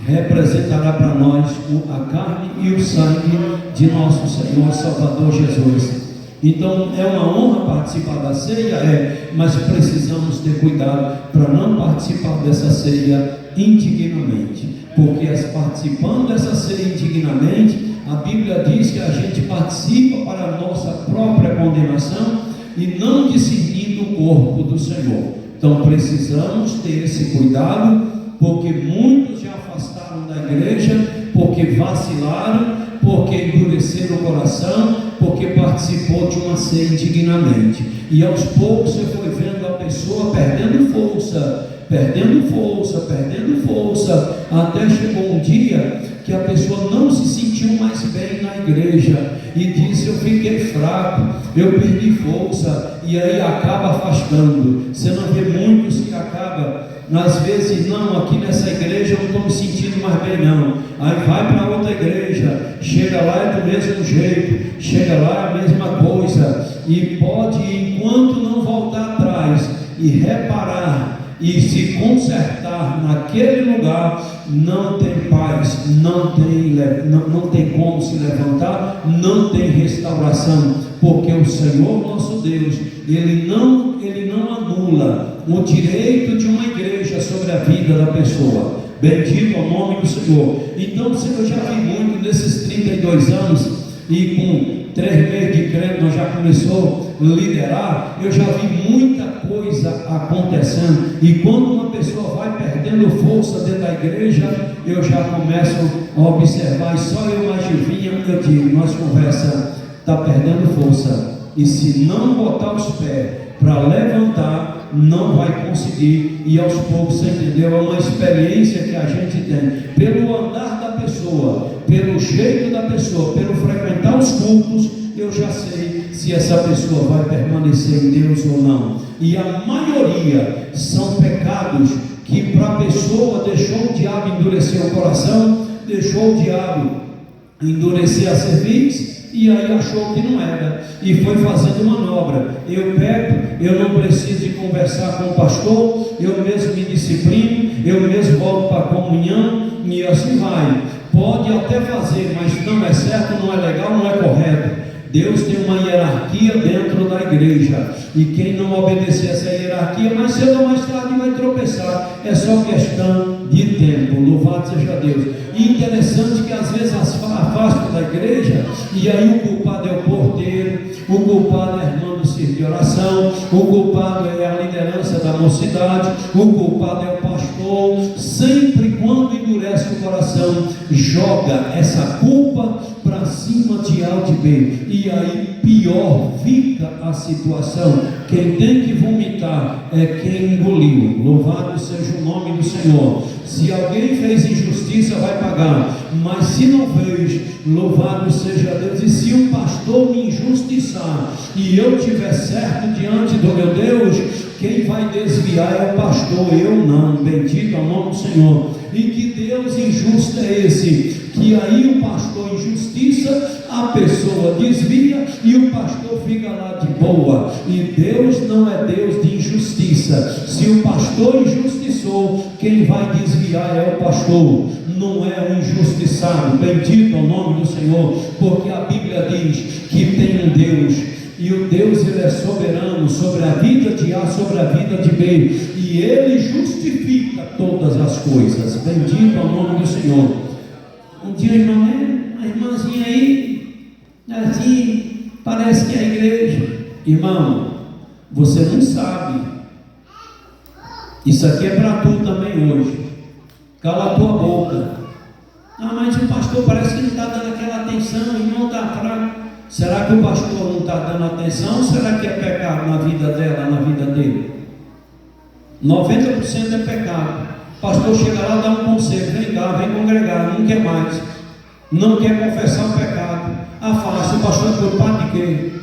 representará para nós a carne e o sangue de nosso Senhor Salvador Jesus. Então é uma honra participar da ceia, mas precisamos ter cuidado para não participar dessa ceia indignamente, porque participando dessa ceia indignamente, a Bíblia diz que a gente participa para a nossa própria condenação e não discernindo o corpo do Senhor. Então precisamos ter esse cuidado, porque muitos já afastaram da igreja, porque vacilaram, porque endureceram o coração, porque participou de uma ceia indignamente. E aos poucos você foi vendo a pessoa perdendo força, até chegou um dia que a pessoa não se sentiu mais bem na igreja e disse: eu fiquei fraco, eu perdi força, e aí acaba afastando. Você não vê muitos que acabam, às vezes, não, aqui nessa igreja eu não estou me sentindo mais bem não, aí vai para outra igreja, chega lá é do mesmo jeito, chega lá é a mesma coisa, e pode, enquanto não voltar atrás e reparar e se consertar naquele lugar, não tem paz, não tem como se levantar, não tem restauração, porque o Senhor nosso Deus, Ele não anula o direito de uma igreja sobre a vida da pessoa. Bendito ao nome do Senhor. Então eu já vi muito nesses 32 anos, e com 3 meses de crente nós já começou a liderar, eu já vi muita coisa acontecendo, e quando uma pessoa vai perdendo força dentro da igreja, eu já começo a observar, e só eu mais Gilvinha, eu digo, nossa conversa está perdendo força, e se não botar os pés para levantar, não vai conseguir. E aos poucos, você entendeu? É uma experiência que a gente tem, pelo andar da pessoa, pelo jeito da pessoa, pelo frequentar os cultos, eu já sei se essa pessoa vai permanecer em Deus ou não. E a maioria são pecados que para a pessoa deixou o diabo endurecer o coração, deixou o diabo endurecer a cerviz, e aí achou que não era, e foi fazendo manobra. Eu pego, eu não preciso de conversar com o pastor, eu mesmo me disciplino, eu mesmo volto para a comunhão, e assim vai. Pode até fazer, mas não é certo, não é legal, não é correto. Deus tem uma hierarquia dentro da igreja, e quem não obedecer essa hierarquia, mais cedo ou mais tarde vai tropeçar. É só questão de tempo. Louvado seja Deus. E interessante que às vezes afasta da igreja, e aí o culpado é o porteiro, o culpado é a irmã do circo de oração, o culpado é a liderança da mocidade, o culpado é o pastor. Sempre quando endurece o coração, joga essa culpa para cima de A ou de B, e aí pior fica a situação. Quem tem que vomitar é quem engoliu. Louvado seja o nome do Senhor. Se alguém fez injustiça, vai pagar, mas se não fez, louvado seja Deus. E se um pastor me injustiçar e eu tiver certo diante do meu Deus, quem vai desviar é o pastor, eu não. Bendito é o nome do Senhor. E que Deus injusto é esse? Que aí o pastor injustiça, a pessoa desvia e o pastor fica lá de boa. E Deus não é Deus de injustiça. Se o pastor injustiçou, quem vai desviar é o pastor, não é o injustiçado. Bendito é o nome do Senhor, porque a Bíblia diz que tem um Deus, e o Deus, ele é soberano sobre a vida de A, sobre a vida de B, e ele justifica todas as coisas. Bendito é o nome do Senhor. Um dia, irmão, a irmãzinha aí, assim, parece que é a igreja. Irmão, você não sabe. Isso aqui é para tu também hoje. Cala a tua boca. Ah, mas o pastor parece que não está dando aquela atenção, o irmão está fraco. Será que o pastor não está dando atenção, ou será que é pecado na vida dela, na vida dele? 90% é pecado. O pastor chega lá e dá um conselho: vem cá, vem congregar, não quer mais, não quer confessar o pecado, afasta. O pastor é culpado de quê?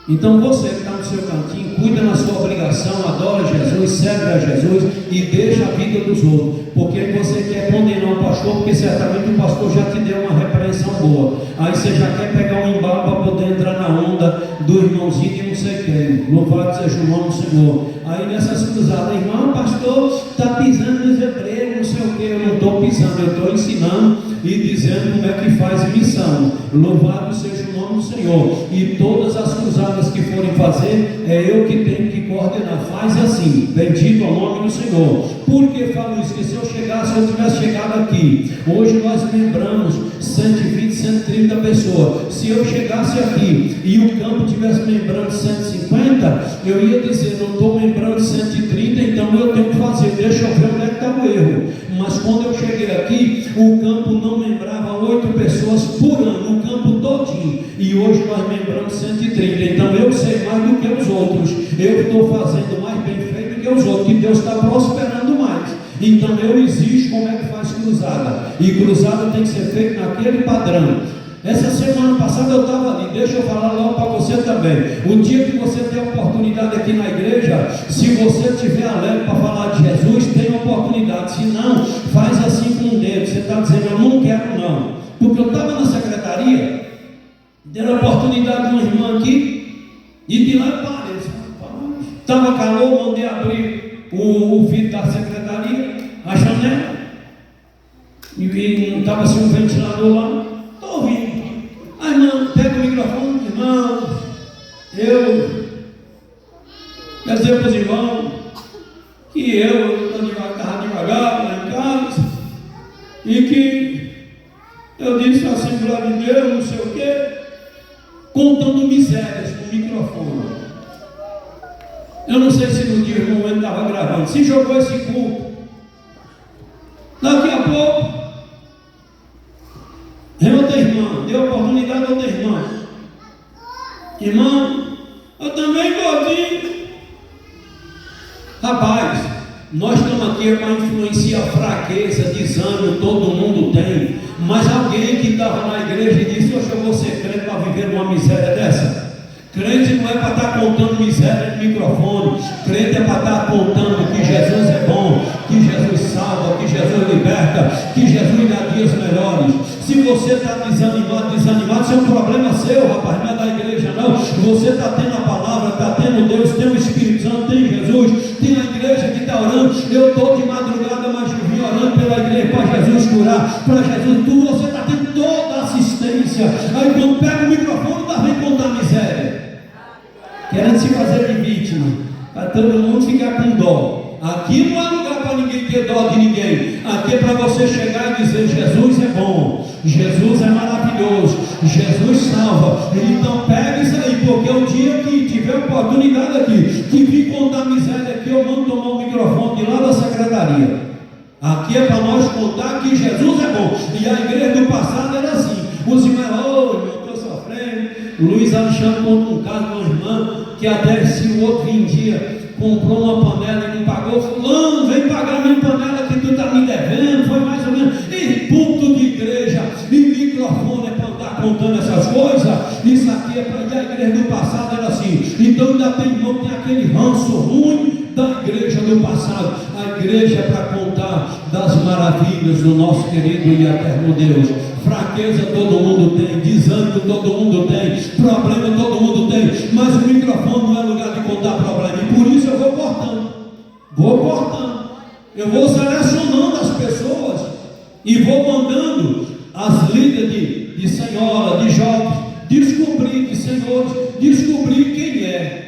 Então você que está no seu cantinho, cuida na sua obrigação, adora Jesus, serve a Jesus e deixa a vida dos outros. Porque você quer condenar o pastor, porque certamente o pastor já te deu uma repreensão boa. Aí você já quer pegar um embalo para poder entrar na onda do irmãozinho de não sei quem. Louvado seja o nome do Senhor. Aí nessas cruzadas, irmão, pastor está pisando nos hebreus, não sei o que. Eu não estou pisando, eu estou ensinando e dizendo como é que faz missão. Louvado seja o nome do Senhor. E todas as cruzadas que forem fazer, é eu que tenho que coordenar. Faz assim, bendito ao nome do Senhor. Por que falo isso? Que se eu tivesse chegado aqui, hoje nós lembramos 120, 130 pessoas. Se eu chegasse aqui e o campo tivesse lembrando 150, eu ia dizer: não estou lembrando 130, então eu tenho que fazer, deixa eu ver onde é que está o erro. Mas quando eu cheguei aqui, o campo não lembrava 8 pessoas por ano, o campo todinho, e hoje nós lembramos 130. Então eu sei mais do que os outros, eu estou fazendo mais bem feito do que os outros, que Deus está prosperando mais. Então eu exijo como é que faz cruzada, e cruzada tem que ser feita naquele padrão. Essa semana passada eu estava ali, deixa eu falar logo para você também. O dia que você tem oportunidade aqui na igreja, se você estiver alegre para falar de Jesus, tem oportunidade. Se não, faz assim com o dedo. Você está dizendo: eu não quero não. Porque eu estava na secretaria, deram a oportunidade de uma irmã aqui, e de lá eu parei. Estava calor, mandei abrir o vidro da secretaria, a janela, e não estava assim um ventilador lá. Estou ouvindo. Aí, irmão, pega o microfone, irmão. Eu quero dizer para os irmãos que eu estava devagar lá em casa, e que eu disse a Assembleia de Deus, não sei o quê, contando misérias com o microfone. Eu não sei se no dia o irmão estava gravando, se jogou esse culto. Daqui a pouco, outra irmã, deu oportunidade a outra irmã. Irmão, eu também gordinho. Rapaz, nós estamos aqui para influenciar fraqueza, desânimo, todo mundo tem. Mas alguém que estava na igreja e disse: hoje eu vou ser crente para viver numa miséria dessa? Crente não é para estar contando miséria no microfone. Crente é para estar contando que Jesus é bom, que Jesus salva, que Jesus liberta, que Jesus dá dias melhores. Se você está desanimado, isso é um problema seu, rapaz, não é da igreja não. Você está tendo a palavra, está tendo Deus, tem o Espírito Santo, tem Jesus, tem a igreja que está orando. Eu estou de madrugada, mas eu vim orando pela igreja para Jesus curar, para Jesus tudo. Você está tendo toda a assistência. Aí quando pega o microfone, lá vem contar miséria, querendo se fazer de vítima, para todo mundo ficar com dó. Aqui não é lugar para ninguém ter dó de ninguém. Aqui é para você chegar e dizer: Jesus é bom, Jesus é maravilhoso, Jesus salva. Então pega isso aí, porque o dia que tiver oportunidade aqui, que vir contar miséria aqui, eu mando tomar o microfone de lá da secretaria. Aqui é para nós contar que Jesus é bom. E a igreja do passado era assim: os irmãos: ô irmão, estou sofrendo. Luiz Alexandre conta um caso de uma irmã que até se o outro vendia, comprou uma panela e não pagou. Fulano, vem pagar minha panela que tu está me devendo. Foi mais ou menos. E púlpito de igreja e microfone é para andar contando essas coisas. Isso aqui é para. E a igreja do passado era assim. Então ainda tem irmão que tem aquele ranço ruim da igreja do passado. A igreja é para contar das maravilhas do nosso querido e eterno Deus. Fraqueza todo mundo tem, desânimo todo mundo tem, problema todo mundo tem, mas o microfone não é lugar de contar problema. E por isso eu vou cortando, eu vou selecionando as pessoas e vou mandando as líderes de senhora, de jovens, descobrir quem é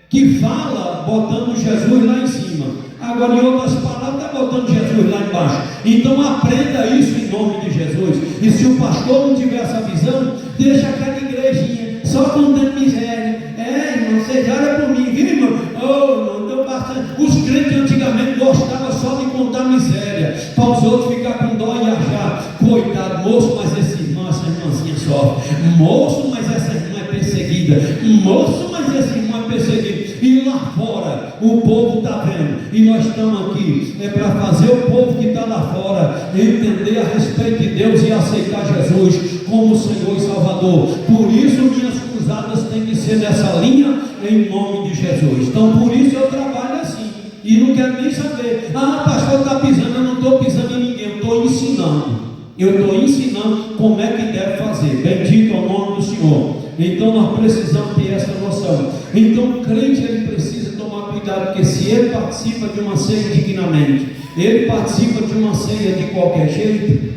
que fala botando Jesus lá em cima. Agora, em outras palavras, está botando Jesus lá embaixo. Então aprenda isso em nome de Jesus. E se o pastor não tiver essa visão, deixa aquela igrejinha só contando miséria. Irmão, vocês olham por mim, viu, irmão? Não estou bastante. Os crentes antigamente gostavam só de contar miséria, para os outros ficar com dó e achar: coitado, moço, mas esse irmão, essa irmãzinha sofre. Moço, mas essa irmã é perseguida. Moço, mas esse irmão é perseguidos. E lá fora, o povo está vendo. E nós estamos aqui para fazer o povo que está lá fora entender a respeito de Deus e aceitar Jesus como Senhor e Salvador. Por isso minhas cruzadas têm que ser nessa linha, em nome de Jesus. Então por isso eu trabalho assim. E não quero nem saber, pastor está pisando. Eu não estou pisando em ninguém, eu estou ensinando. Eu estou ensinando como é que deve fazer. Bendito é o nome do Senhor. Então nós precisamos ter essa noção. Então o crente ele precisa tomar cuidado, porque se ele participa de uma ceia dignamente, ele participa de uma ceia de qualquer jeito,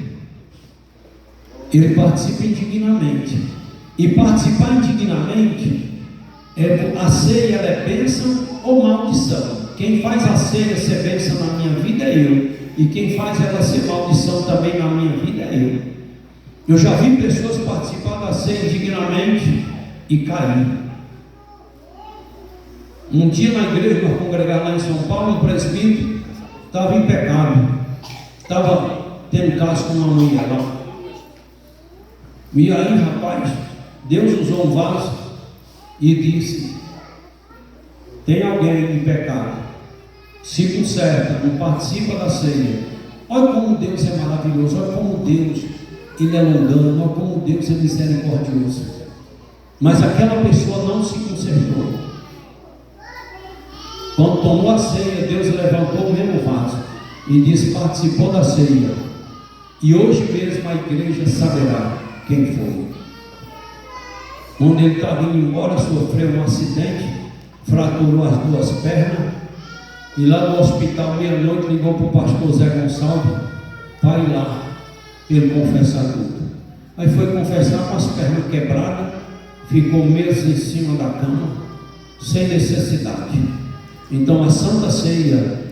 ele participa indignamente. E participar indignamente, a ceia ela é bênção ou maldição. Quem faz a ceia ser bênção na minha vida é eu. E quem faz ela ser maldição também na minha vida é eu. Eu já vi pessoas participar da ceia indignamente e cair. Um dia na igreja, nós congregamos lá em São Paulo, o presbítero estava em pecado, estava tendo caso com uma mulher lá. E aí, rapaz, Deus usou um vaso e disse: tem alguém em pecado, se conserta, não participa da ceia. Olha como Deus é maravilhoso, olha como Deus ele é longano, olha como Deus é misericordioso. Mas aquela pessoa não se consertou. Quando tomou a ceia, Deus levantou o mesmo vaso e disse: participou da ceia. E hoje mesmo a igreja saberá quem foi. Quando ele estava indo embora, sofreu um acidente, fraturou as duas pernas. E lá no hospital, meia-noite, ligou para o pastor Zé Gonçalves para ir lá, ele confessar tudo. Aí foi confessar com as pernas quebradas, ficou meses em cima da cama, sem necessidade. Então a Santa Ceia,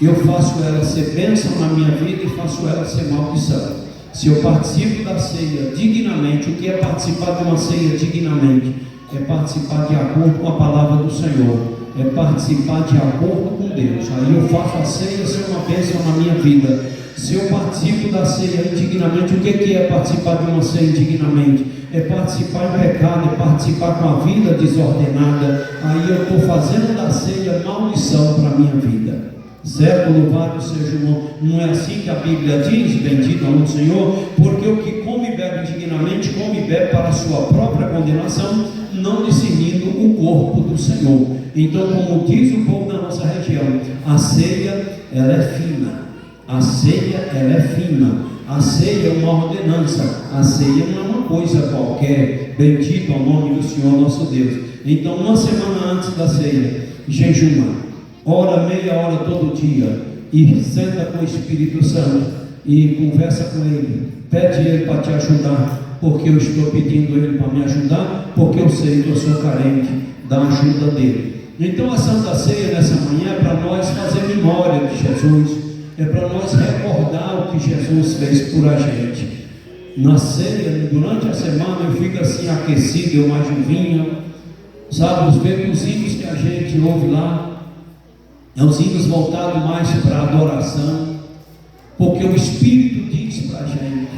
eu faço ela ser bênção na minha vida e faço ela ser maldição. Se eu participo da ceia dignamente, o que é participar de uma ceia dignamente? É participar de acordo com a palavra do Senhor, é participar de acordo com Deus. Aí eu faço a ceia ser uma bênção na minha vida. Se eu participo da ceia indignamente, o que é participar de uma ceia indignamente? É participar em pecado, é participar com a vida desordenada. Aí eu estou fazendo da ceia maldição para a minha vida. Certo? Louvado seja o nome. Não é assim que a Bíblia diz? Bendito é o Senhor. Porque o que come e bebe indignamente, come e bebe para a sua própria condenação, não discernindo o corpo do Senhor. Então, como diz o povo da nossa região, a ceia ela é fina. A ceia ela é fina. A ceia é uma ordenança. A ceia não é uma coisa qualquer. Bendito é o nome do Senhor nosso Deus. Então, uma semana antes da ceia, jejuma. Ora meia hora todo dia e senta com o Espírito Santo e conversa com Ele, pede Ele para te ajudar, porque eu estou pedindo Ele para me ajudar, porque eu sei que eu sou carente da ajuda dEle. Então a Santa Ceia nessa manhã é para nós fazer memória de Jesus, é para nós recordar o que Jesus fez por a gente. Na ceia, durante a semana eu fico assim aquecido, eu mais um vinho, sabe, os hinos que a gente ouve lá, é os hinos voltados mais para a adoração, porque o Espírito diz para a gente,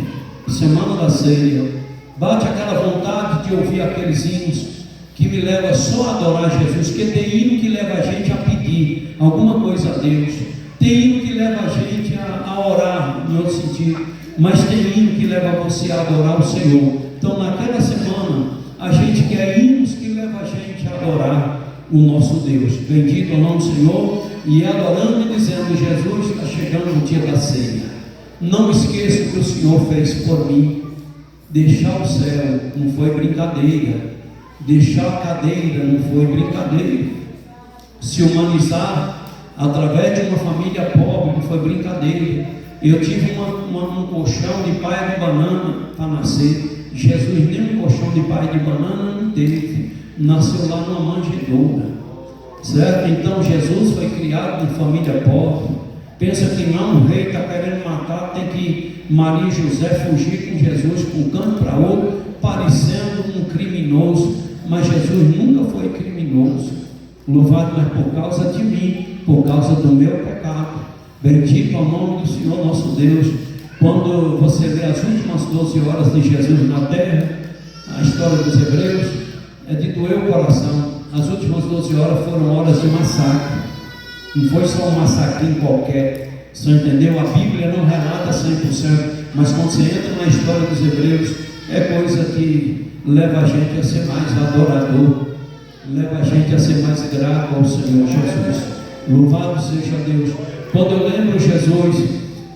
semana da ceia, bate aquela vontade de ouvir aqueles hinos que me leva só a adorar Jesus, porque tem hino que leva a gente a pedir alguma coisa a Deus, tem hino que leva a gente a orar em outro sentido, mas tem hino que leva você a adorar o Senhor. Então naquela semana a gente quer hinos que levam a gente a adorar o nosso Deus. Bendito é o nome do Senhor. E adorando e dizendo: Jesus, está chegando o dia da ceia, não esqueça o que o Senhor fez por mim. Deixar o céu não foi brincadeira, deixar a cadeira não foi brincadeira, se humanizar através de uma família pobre não foi brincadeira. Eu tive um colchão de paia de banana para nascer. Jesus nem um colchão de paia de banana não teve, nasceu lá numa manjedoura. Certo? Então Jesus foi criado em família pobre. Pensa que não, o rei está querendo matar, tem que Maria e José fugir com Jesus para um canto para outro, parecendo um criminoso. Mas Jesus nunca foi criminoso. Louvado, mas por causa de mim, por causa do meu pecado. Bendito ao nome do Senhor nosso Deus. Quando você lê as últimas 12 horas de Jesus na terra, a história dos Hebreus, é de doer o coração. as últimas 12 horas foram horas de massacre. Não foi só um massacrinho qualquer, você entendeu? A Bíblia não relata 100%, mas quando você entra na história dos hebreus, é coisa que leva a gente a ser mais adorador, leva a gente a ser mais grato ao Senhor Jesus. Louvado seja Deus. Quando eu lembro Jesus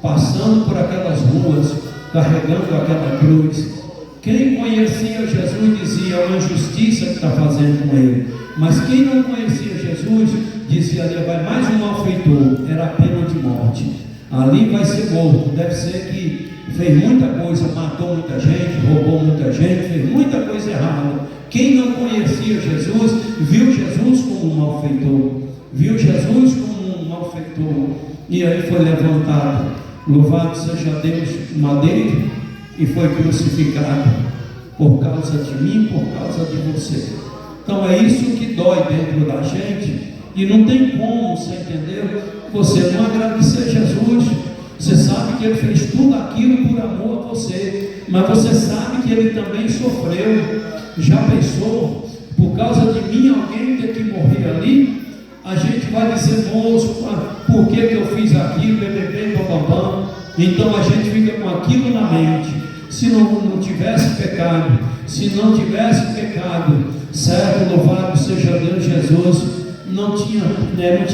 passando por aquelas ruas, carregando aquela cruz, quem conhecia Jesus dizia: é uma injustiça que está fazendo com ele. Mas quem não conhecia Jesus dizia: ali vai mais um malfeitor, era a pena de morte, ali vai ser morto. Deve ser que fez muita coisa, matou muita gente, roubou muita gente, fez muita coisa errada. Quem não conhecia Jesus viu Jesus como um malfeitor, viu Jesus como um malfeitor, e aí foi levantado, louvado seja Deus, madeiro, e foi crucificado por causa de mim, por causa de você. Então é isso que dói dentro da gente, e não tem como, você entendeu? Você não agradecer Jesus. Você sabe que Ele fez tudo aquilo por amor a você, mas você sabe que Ele também sofreu. Já pensou, por causa de mim, alguém ter que morrer ali? A gente vai dizer: moço, por que eu fiz aquilo, bababam. Então a gente fica com aquilo na mente. Se não tivesse pecado, certo, louvado seja Deus, Jesus não tinha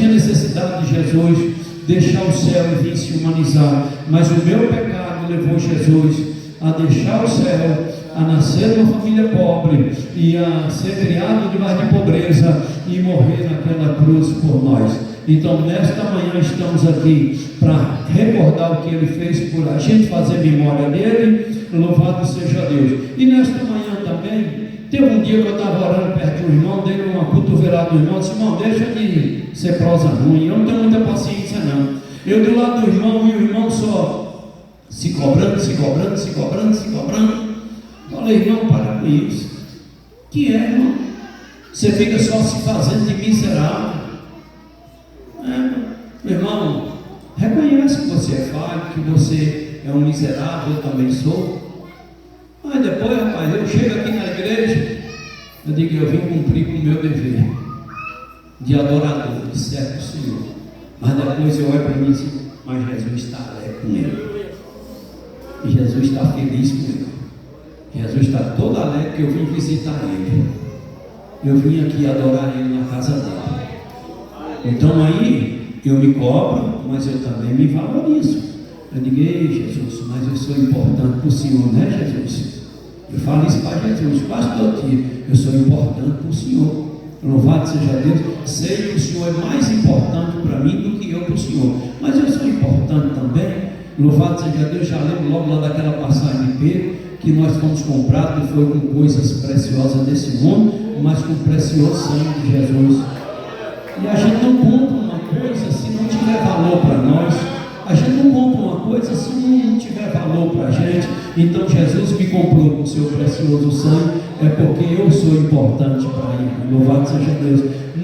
necessidade de Jesus deixar o céu e vir se humanizar, mas o meu pecado levou Jesus a deixar o céu, a nascer numa família pobre e a ser criado debaixo de pobreza e morrer naquela cruz por nós. Então nesta manhã estamos aqui para recordar o que Ele fez por a gente, fazer memória dele. Louvado seja Deus. E nesta manhã também teve um dia que eu estava orando perto de um irmão, dei uma cotovelada do irmão, disse: irmão, deixa de ser prosa ruim, eu não tenho muita paciência não. Eu do lado do irmão, e o irmão só se cobrando. Falei: irmão, para com isso. Que é, irmão? Você fica só se fazendo de miserável. Meu irmão, reconhece que você é falho, que você é um miserável, eu também sou. Mas depois, rapaz, eu chego aqui na igreja, eu digo: eu vim cumprir com o meu dever de adorador, de servo do Senhor. Mas depois eu olho para mim e digo: mas Jesus está alegre comigo, e Jesus está feliz comigo, Jesus está todo alegre que eu vim visitar Ele, eu vim aqui adorar Ele na casa dele. Então aí eu me cobro, mas eu também me valorizo. Eu digo: ei Jesus, mas eu sou importante para o Senhor, né Jesus? Eu falo isso para Jesus quase todo dia: eu sou importante para o Senhor. Louvado seja Deus. Sei que o Senhor é mais importante para mim do que eu para o Senhor, mas eu sou importante também. Louvado seja Deus. Já lembro logo lá daquela passagem de Pedro, que nós fomos comprados, não foi com coisas preciosas desse mundo, mas com o precioso sangue de Jesus. E a gente não compra uma coisa se não tiver valor para nós. A gente não compra uma coisa se não tiver valor para a gente. Então Jesus me comprou com o seu precioso sangue, é porque eu sou importante para Ele. Louvado seja Deus.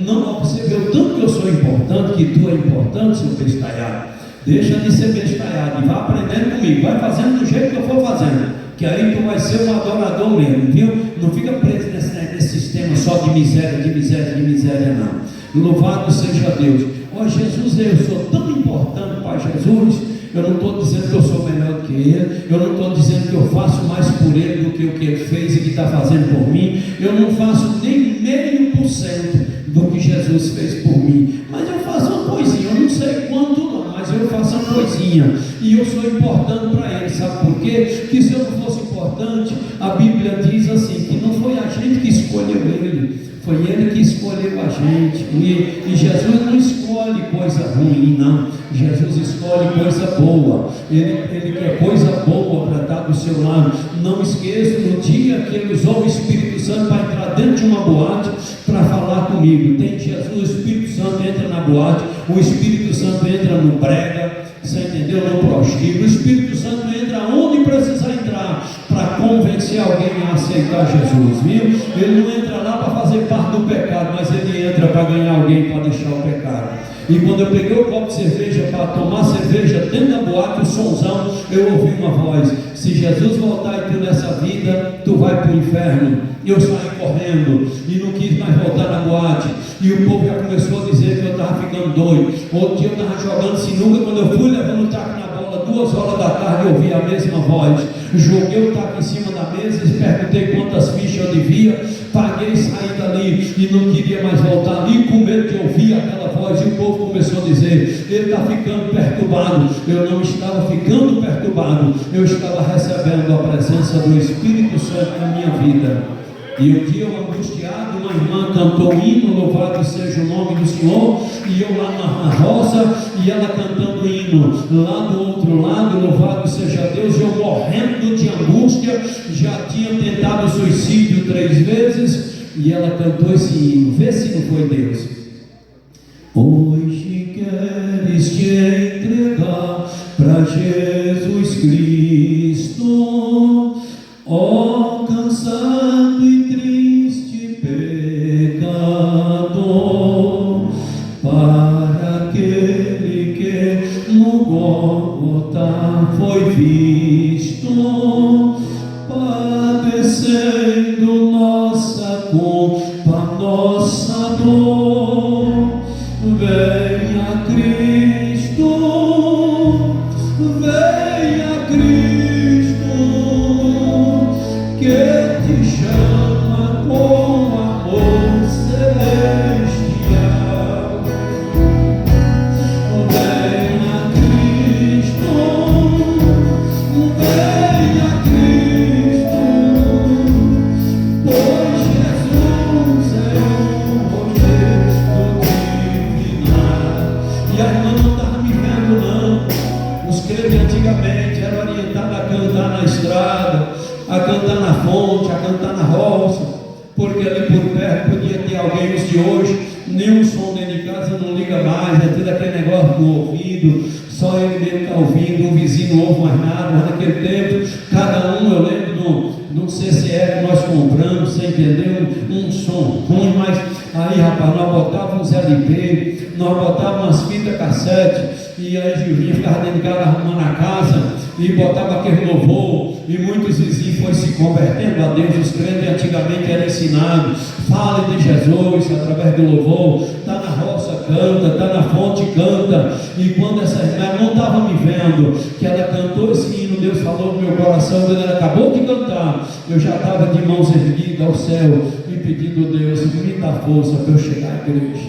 Não, você vê o tanto que eu sou importante, que tu é importante, seu bestalhado. Deixa de ser bestalhado e vai aprendendo comigo, vai fazendo do jeito que eu for fazendo, que aí tu vai ser um adorador mesmo, viu? Não fica preso nesse sistema só de miséria, não. Louvado seja Deus. Ó Jesus, eu sou tão importante para Jesus. Eu não estou dizendo que eu sou melhor que Ele, eu não estou dizendo que eu faço mais por Ele do que o que Ele fez e que está fazendo por mim. Eu não faço nem 0,5% do que Jesus fez por mim, mas eu faço uma coisinha, eu não sei quanto não, mas eu faço uma coisinha, e eu sou importante para Ele. Sabe por quê? Que se eu não fosse importante, a Bíblia diz assim, que não foi a gente que escolheu Ele, foi Ele que escolheu a gente. E Jesus não escolhe coisa ruim, não. Jesus escolhe coisa boa. Ele quer coisa boa para estar do seu lado. Não esqueça no dia que Ele usou o Espírito Santo para entrar dentro de uma boate para falar comigo. Tem Jesus, o Espírito Santo entra na boate, o Espírito Santo entra no brega, você entendeu? No prostíbulo. O Espírito Santo entra onde precisar entrar para convencer alguém a aceitar Jesus, viu? Ele não entra lá para fazer parte do pecado, mas ele entra para ganhar alguém para deixar o pecado. E quando eu peguei o copo de cerveja para tomar cerveja dentro da boate, o sonzão, eu ouvi uma voz: se Jesus voltar e tu nessa vida, tu vai para o inferno. E eu saí correndo e não quis mais voltar na boate. e o povo já começou a dizer que eu estava ficando doido. Outro dia eu estava jogando sinuca, quando eu fui levando o taco na bola, 2 horas da tarde eu ouvi a mesma voz. Joguei o taco em cima da mesa e perguntei quantas fichas eu devia, paguei, saí dali e não queria mais voltar ali, com medo de ouvir aquela voz. E o povo começou a dizer: ele está ficando perturbado. Eu não estava ficando perturbado, eu estava recebendo a presença do Espírito Santo na minha vida. E um dia eu angustiado, uma irmã cantou um hino, louvado seja o nome do Senhor, e eu lá na roça, e ela cantando o hino, lá do outro lado, louvado seja Deus, eu morrendo de angústia, já tinha tentado suicídio 3 vezes, e ela cantou esse hino. Vê se não foi Deus. Hoje queres te entregar para Jesus Cristo, ó cansado e triste pecador, para aquele que no Gólgota foi visto, padecendo nossa culpa, nossa dor. Venha Cristo, venha Cristo, que te chama com amor celestial. Venha Cristo, venha Cristo, pois Jesus é o rochedo divinar. E a irmã não estava me vendo não. Os crentes antigamente eram orientados a cantar na estrada, a cantar na fonte, a cantar na roça, porque ali por perto podia ter alguém. Os de hoje, nenhum som dentro de casa não liga mais, é tudo aquele negócio no ouvido, só ele mesmo está ouvindo, o vizinho não ouve mais nada. Mas naquele tempo, cada um, eu lembro de um CCR que nós compramos, você entendeu? Um som ruim, mas aí rapaz, nós botávamos LP, nós botávamos umas fitas cassete, e aí Gilvinha ficava dentro de casa arrumando a casa, e botava aquele louvor, e muitos vizinhos foram se convertendo a Deus. Os crentes antigamente eram ensinados: fale de Jesus através do louvor, está na roça, canta, está na fonte, canta. E quando essa irmã não estava me vendo, que ela cantou esse hino, Deus falou no meu coração, quando ela acabou de cantar, eu já estava de mãos erguidas ao céu e pedindo: Deus, me dá força para eu chegar à igreja.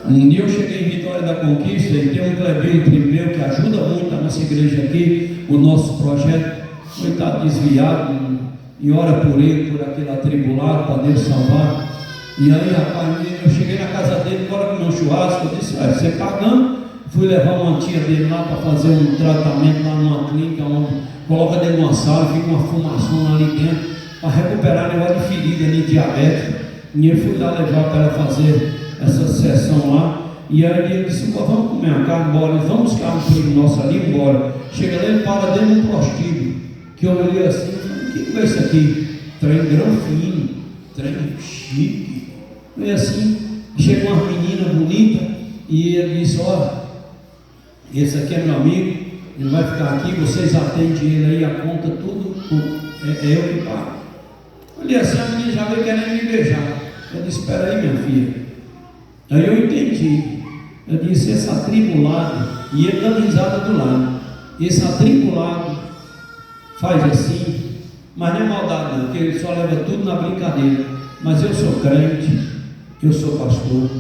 Um dia eu cheguei em Vitória da Conquista e tem um plebeu meu que ajuda muito a nossa igreja aqui, o nosso projeto. Foi estar desviado e ora por ele, por aquele atribulado, para Deus salvar. E aí, rapaz, eu cheguei na casa dele, bora comer um churrasco. Eu disse: você pagando? Fui levar uma tia dele lá para fazer um tratamento lá numa clínica, onde coloca dentro de uma sala, fica uma fumaçona ali dentro, para recuperar negócio de ferida ali, diabética. E eu fui lá levar para ela fazer essa sessão lá. E aí ele disse: vamos comer uma carne, bora. Vamos buscar um filho nosso ali, embora. Chega lá, ele para dentro de um prostíbulo, que eu olhei assim, o que é isso aqui? Trem grão fino, trem chique. E assim, chega uma menina bonita, e ele disse: esse aqui é meu amigo, ele vai ficar aqui, vocês atendem ele aí, a conta, tudo, é eu que pago. Olhei assim, a menina já veio querendo me beijar. Eu disse: espera aí, minha filha. Aí eu entendi. Eu disse: esse atribulado, e ele dando risada do lado, esse atribulado faz assim, mas não é maldade não, porque ele só leva tudo na brincadeira. Mas eu sou crente, eu sou pastor.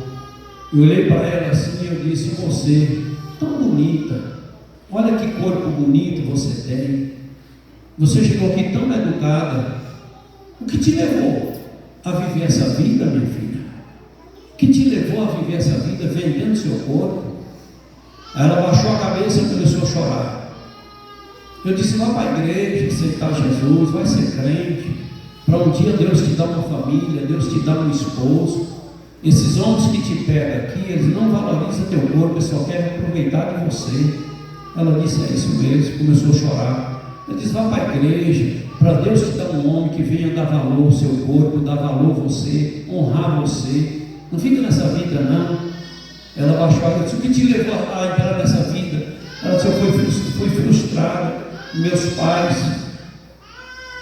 Eu olhei para ela assim e eu disse: você, tão bonita, olha que corpo bonito você tem, você chegou aqui tão educada, o que te levou a viver essa vida, minha filha? O que te levou a viver essa vida vendendo seu corpo? Ela baixou a cabeça e começou a chorar. Eu disse: vá para a igreja, aceitar Jesus, vai ser crente, para um dia Deus te dar uma família, Deus te dar um esposo. Esses homens que te pegam aqui, eles não valorizam teu corpo, eles só querem aproveitar de você. Ela disse: é isso mesmo. Começou a chorar. Eu disse: vá para a igreja, para Deus te dar um homem que venha dar valor ao seu corpo, dar valor a você, honrar você. Não fica nessa vida não. Ela baixou a cabeça: o que te levou a entrar nessa vida? Ela disse: eu fui frustrada. Meus pais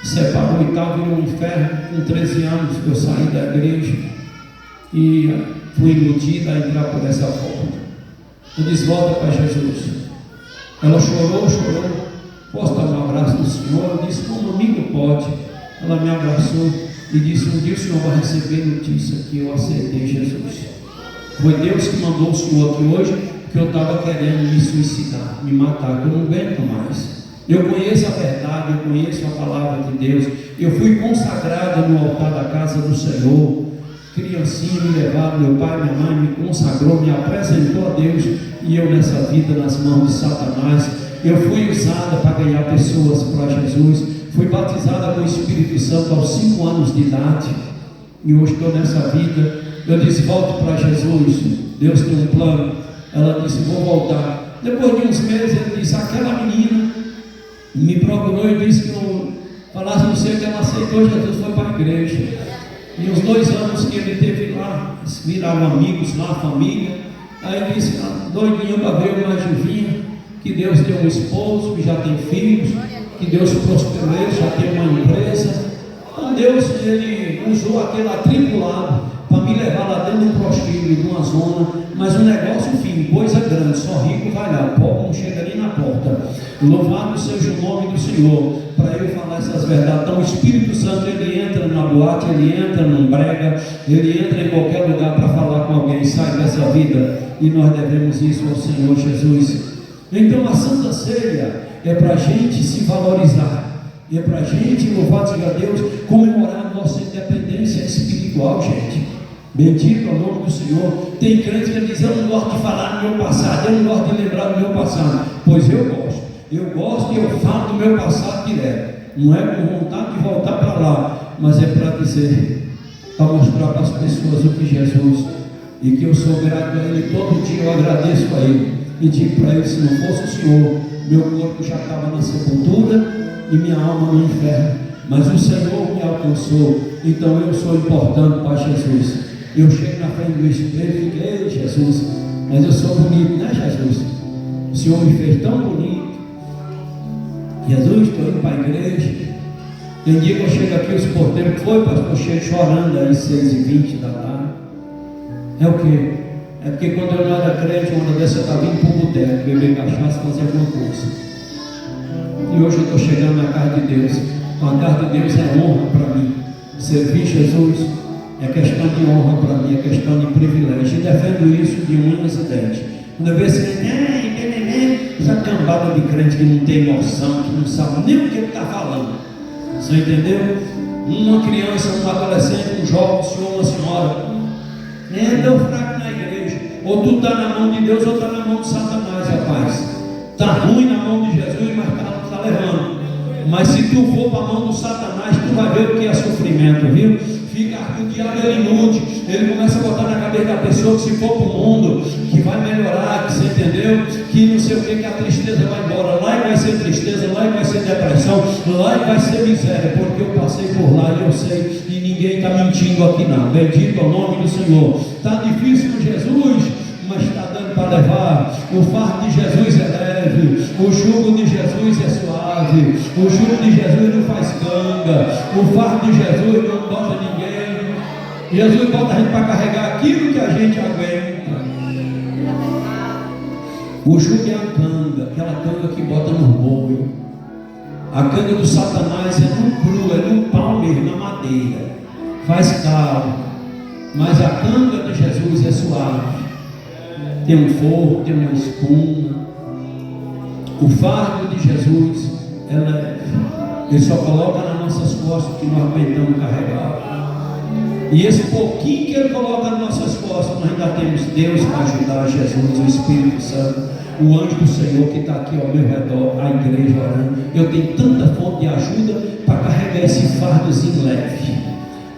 separaram e tal, virou um inferno. Com 13 anos eu saí da igreja. e fui iludida a entrar por essa porta. Eu disse: volta para Jesus. Ela chorou. Posso dar um abraço do Senhor? Eu disse: como amigo pode. Ela me abraçou e disse: um dia o Senhor vai receber notícia que eu aceitei Jesus. Foi Deus que mandou o Senhor aqui hoje, que eu estava querendo me suicidar, me matar, que eu não aguento mais. Eu conheço a verdade, eu conheço a palavra de Deus. Eu fui consagrado no altar da casa do Senhor. Criancinha me levaram, meu pai, minha mãe me consagrou, me apresentou a Deus, e eu nessa vida nas mãos de Satanás. Eu fui usada para ganhar pessoas para Jesus. Fui batizada com o Espírito Santo aos 5 anos de idade, e hoje estou nessa vida. Eu disse: volto para Jesus, Deus tem um plano. Ela disse: vou voltar. Depois de uns meses, ele disse: aquela menina me procurou e disse que eu falasse no seu que ela aceitou Jesus, foi para a igreja. E os 2 anos que ele teve lá, viraram amigos lá, família. Aí ele disse: doidinho para ver uma juvinha, que Deus tem um esposo, que já tem filhos, que Deus prosperou ele, já tem uma empresa. Então Deus, ele usou aquele atribulado para me levar lá dentro de um prostíbulo, de uma zona, mas um negócio fino, coisa grande, só rico vai lá, pobre não chega nem na porta. Louvado seja o nome do Senhor, para eu falar essas verdades. Então o Espírito Santo, ele entra na boate, ele entra num brega, ele entra em qualquer lugar para falar com alguém. Sai dessa vida, e nós devemos isso ao Senhor Jesus. Então a Santa Ceia é para a gente se valorizar, é para a gente, louvado seja Deus, comemorar a nossa independência espiritual, gente. Bendito é o nome do Senhor. Tem crente que diz: eu não gosto de falar do meu passado, eu não gosto de lembrar do meu passado. Pois eu gosto e eu falo do meu passado direto. Não é com vontade de voltar para lá, mas é para dizer, para mostrar para as pessoas o que Jesus, e que eu sou grato a Ele. Todo dia eu agradeço a Ele e digo para Ele: se não fosse o Senhor, meu corpo já estava na sepultura e minha alma no inferno, mas o Senhor me alcançou. Então eu sou importante para Jesus. Eu chego na frente do espelho e digo: ei, Jesus, mas eu sou bonito, né, Jesus? O Senhor me fez tão bonito. Jesus, estou indo para a igreja. Tem dia que eu chego aqui, os porteiros: foi, pastor, eu chego chorando aí 6h20 da tarde. É o quê? É porque quando eu não era crente, uma hora dessa eu estava indo para o boteco, beber cachaça, fazer alguma coisa. E hoje eu estou chegando na casa de Deus. A casa de Deus é honra para mim. Servir Jesus é questão de honra para mim, é questão de privilégio. E defendo isso de unhas e dentes. Quando eu vejo essa cambada de crente que não tem noção, que não sabe nem o que ele está falando. Você entendeu? Uma criança, um adolescente, um jovem, um senhor, uma senhora, tão fraco na igreja. Ou tu está na mão de Deus ou está na mão de Satanás, rapaz. Está ruim na mão de Jesus, mas está levando. Mas se tu for para a mão do Satanás, tu vai ver o que é sofrimento, viu? O diabo, ele ilude, ele começa a botar na cabeça da pessoa que se for para o mundo, que vai melhorar, que você entendeu, que não sei o que a tristeza vai embora. Lá vai ser tristeza, lá vai ser depressão, lá vai ser miséria, porque eu passei por lá e eu sei, e ninguém está mentindo aqui não. Bendito é o nome do Senhor. Está difícil com Jesus, mas está dando para levar. O fardo de Jesus é leve, o jugo de Jesus é suave, o jugo de Jesus não faz canga, o fardo de Jesus não bota ninguém. Jesus bota a gente para carregar aquilo que a gente aguenta. O jugo é a canga, aquela canga que bota no boi. A canga do Satanás é no cru, é no pau mesmo, na madeira, faz calo. Mas a canga de Jesus é suave, tem um fogo, tem uma espuma. O fardo de Jesus é leve, ele só coloca nas nossas costas que nós aguentamos carregar. E esse pouquinho que ele coloca nas nossas costas, nós ainda temos Deus para ajudar, Jesus, o Espírito Santo, o anjo do Senhor que está aqui ao meu redor, a igreja orando. Eu tenho tanta fonte de ajuda para carregar esse fardozinho leve.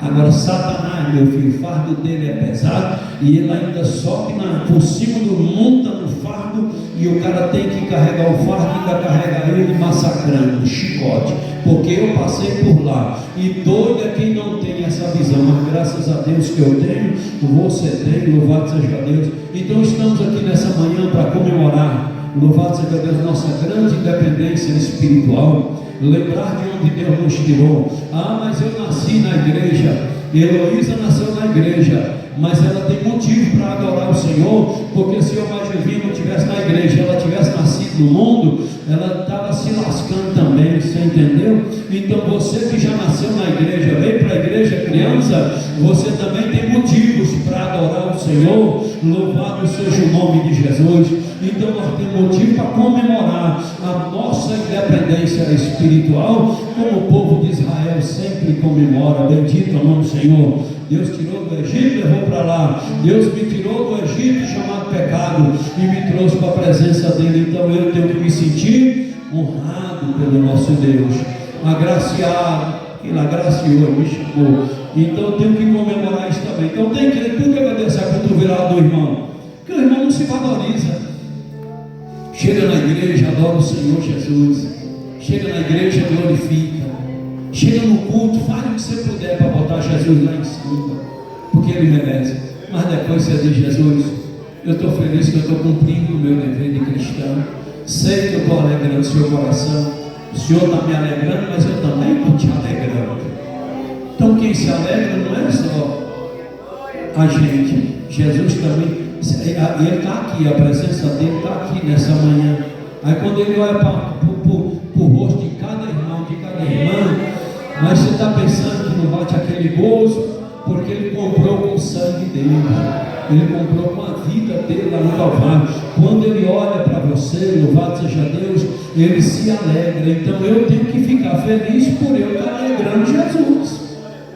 Agora Satanás, meu filho, o fardo dele é pesado, e ele ainda sobe por cima do monta no fardo, e o cara tem que carregar o fardo e ainda carregar ele massacrando, chicote, porque eu passei por lá. E doido é quem não tem essa visão, mas graças a Deus que eu tenho, você tem, louvado seja Deus. Então estamos aqui nessa manhã para comemorar, louvado seja Deus, nossa grande independência espiritual. Lembrar de onde Deus nos tirou. Ah, mas eu nasci na igreja. Heloísa nasceu na na igreja, mas ela tem motivo para adorar o Senhor, porque se o Magevino não estivesse na igreja, ela tivesse nascido no mundo, ela estava se lascando também, você entendeu? Então você que já nasceu na igreja, veio para a igreja criança, você também tem motivos para adorar o Senhor. Louvado seja o nome de Jesus. Então nós temos motivo para comemorar a nossa independência espiritual, como o povo de Israel sempre comemora. Bendito é o nome do Senhor. Deus tirou do Egito e levou para lá. Deus me tirou do Egito chamado pecado e me trouxe para a presença dele. Então eu tenho que me sentir honrado pelo nosso Deus, agraciado. Ele agraciou, me chamou. Então eu tenho que comemorar isso também. Então tem que tudo que agradecer a cotovelada do irmão, porque o irmão não se valoriza. Chega na igreja, adora o Senhor Jesus. Chega na igreja, glorifica. Chega no culto, faz o que você puder para botar Jesus lá em cima, porque Ele merece. Mas depois você diz: Jesus, eu estou feliz que eu estou cumprindo o meu dever de cristão. Sei que eu estou alegrando o seu coração. O Senhor está me alegrando, mas eu também estou te alegrando. Então quem se alegra não é só a gente. Jesus também, Ele está aqui, a presença dele está aqui nessa manhã. Aí quando Ele olha para o rosto de cada irmão, de cada irmã, mas você está pensando que não bate aquele gozo, porque Ele comprou com o sangue dele. Ele comprou com a vida dele lá no Calvário. Quando Ele olha para você, louvado seja Deus, Ele se alegra. Então eu tenho que ficar feliz por eu estar alegrando Jesus.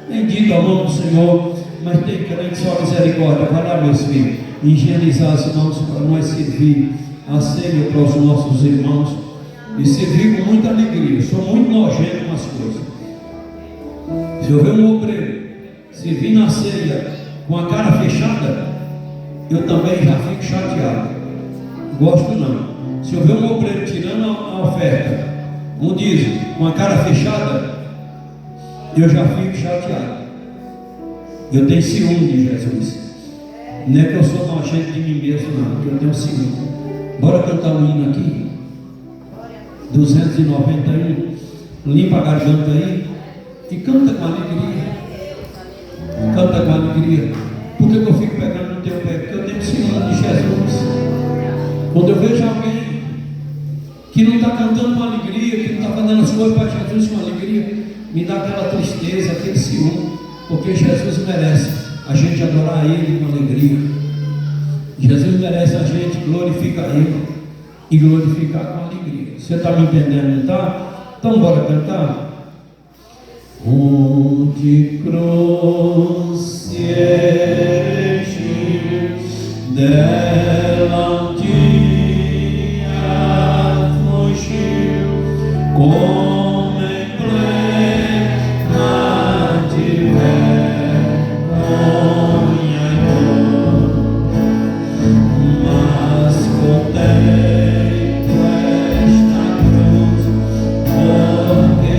Bendito é o nome do Senhor. Mas tem crente só misericórdia. Vai lá, meus filhos, higienizar as mãos para nós servir a ceia para os nossos irmãos e servir com muita alegria. Sou muito nojento com as coisas. Se eu ver um obreiro servir na ceia com a cara fechada, eu também já fico chateado. Gosto não. Se eu ver um obreiro tirando a oferta, um dízimo, com a cara fechada, eu já fico chateado. Eu tenho ciúme de Jesus. Não é que eu sou nojento de mim mesmo, não, porque eu tenho ciúme. Bora cantar um hino aqui. 291. Limpa a garganta aí e canta com alegria. Canta com alegria. Por que eu fico pegando no teu pé? Porque eu tenho ciúme de Jesus. Quando eu vejo alguém que não está cantando com alegria, que não está fazendo as coisas para Jesus com alegria, me dá aquela tristeza, aquele ciúme, porque Jesus merece a gente adorar Ele com alegria. Jesus merece a gente glorificar Ele e glorificar com alegria. Você está me entendendo, não está? Então bora cantar. Onde crucifixion dela dia fugiu, como em plena de vergonha e dor, mas contemplo esta cruz, porque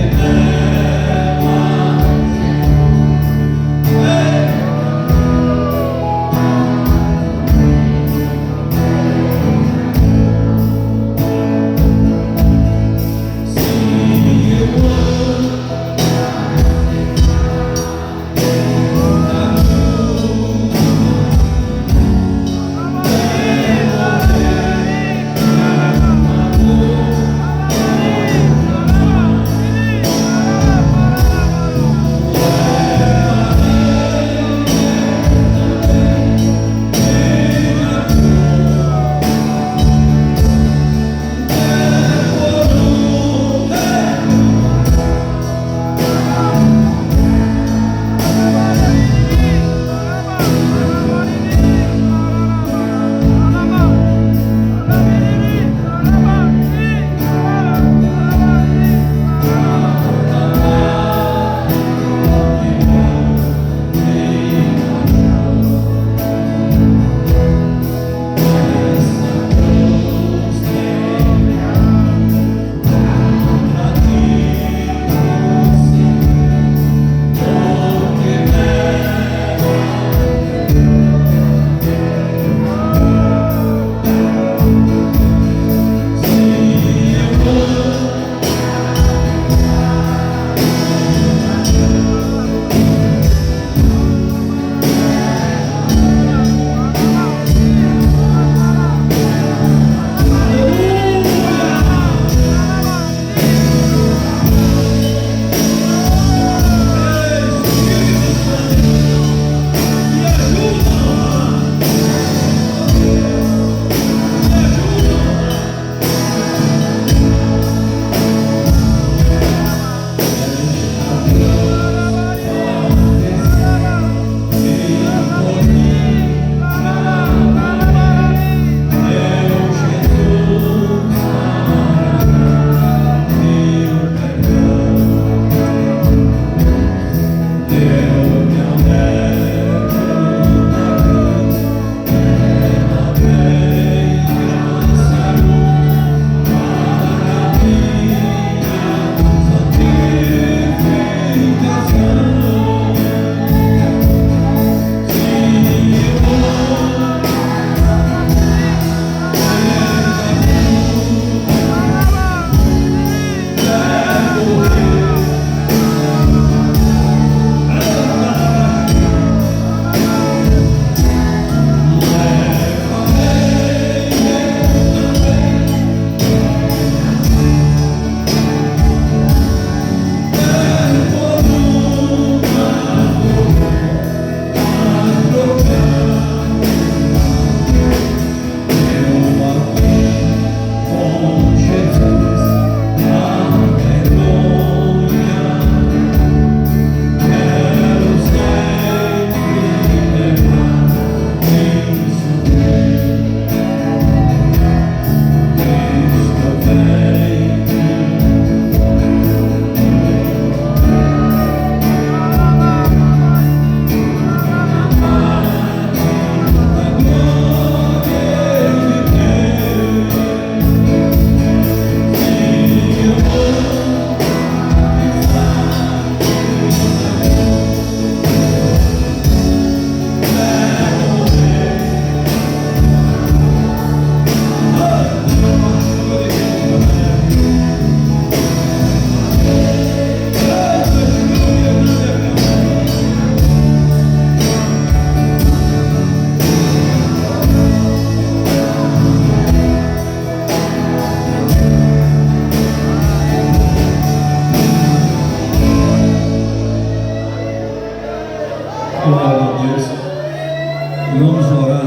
Vamos orar.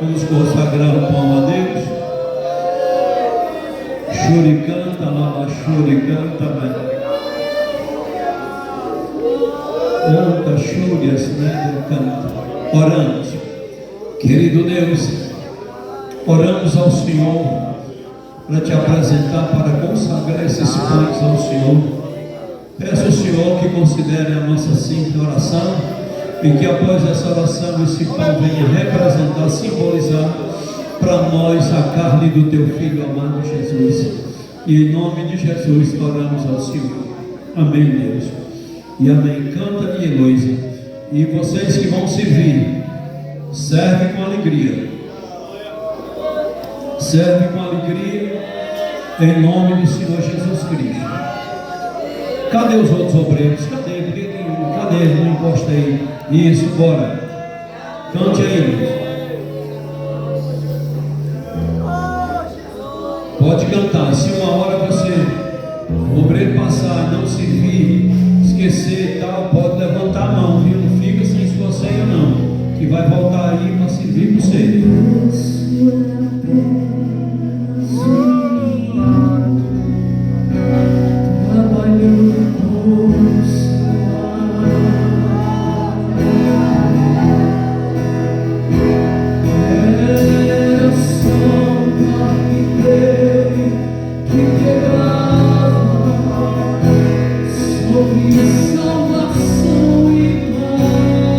Vamos consagrar o pão a Deus. Churicanta, lava churicanta, canta, churias, né? Canta. Oramos. Querido Deus, oramos ao Senhor para te apresentar, para consagrar esses pães ao Senhor. Peço ao Senhor que considere a nossa simples oração e que após essa oração esse pão venha representar, simbolizar para nós a carne do teu Filho amado Jesus. E em nome de Jesus oramos ao Senhor. Amém, Deus. E amém. Canta, minha Heloísa. E vocês que vão servir, serve com alegria. Serve com alegria em nome do Senhor Jesus Cristo. Cadê os outros obreiros? Cadê? Cadê? Não encosta aí. Isso, bora. Cante aí. Pode cantar. Se uma hora você, o obreiro passar, não servir, esquecer e tal, pode levantar a mão, viu? Não fica sem sua ceia não, que vai voltar aí para servir você. Salvação e paz.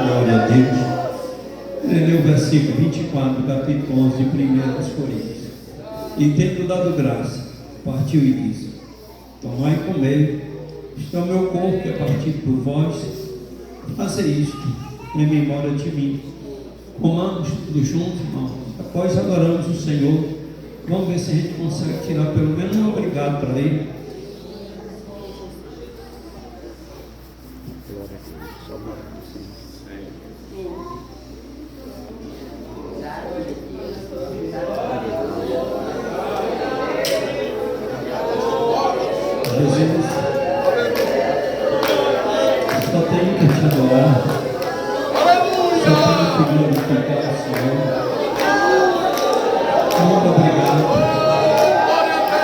Glória a Deus. Ele leu o versículo 24 do capítulo 11 de 1 Coríntios. E tendo dado graça, partiu e disse: tomai e comei, isto é o meu corpo que é partido por vós, fazer isto em memória de mim. Comamos tudo juntos, irmãos. Após adoramos o Senhor, vamos ver se a gente consegue tirar pelo menos um obrigado para Ele. Jesus, só tenho que te adorar, só tenho que glorificar o Senhor. Muito obrigado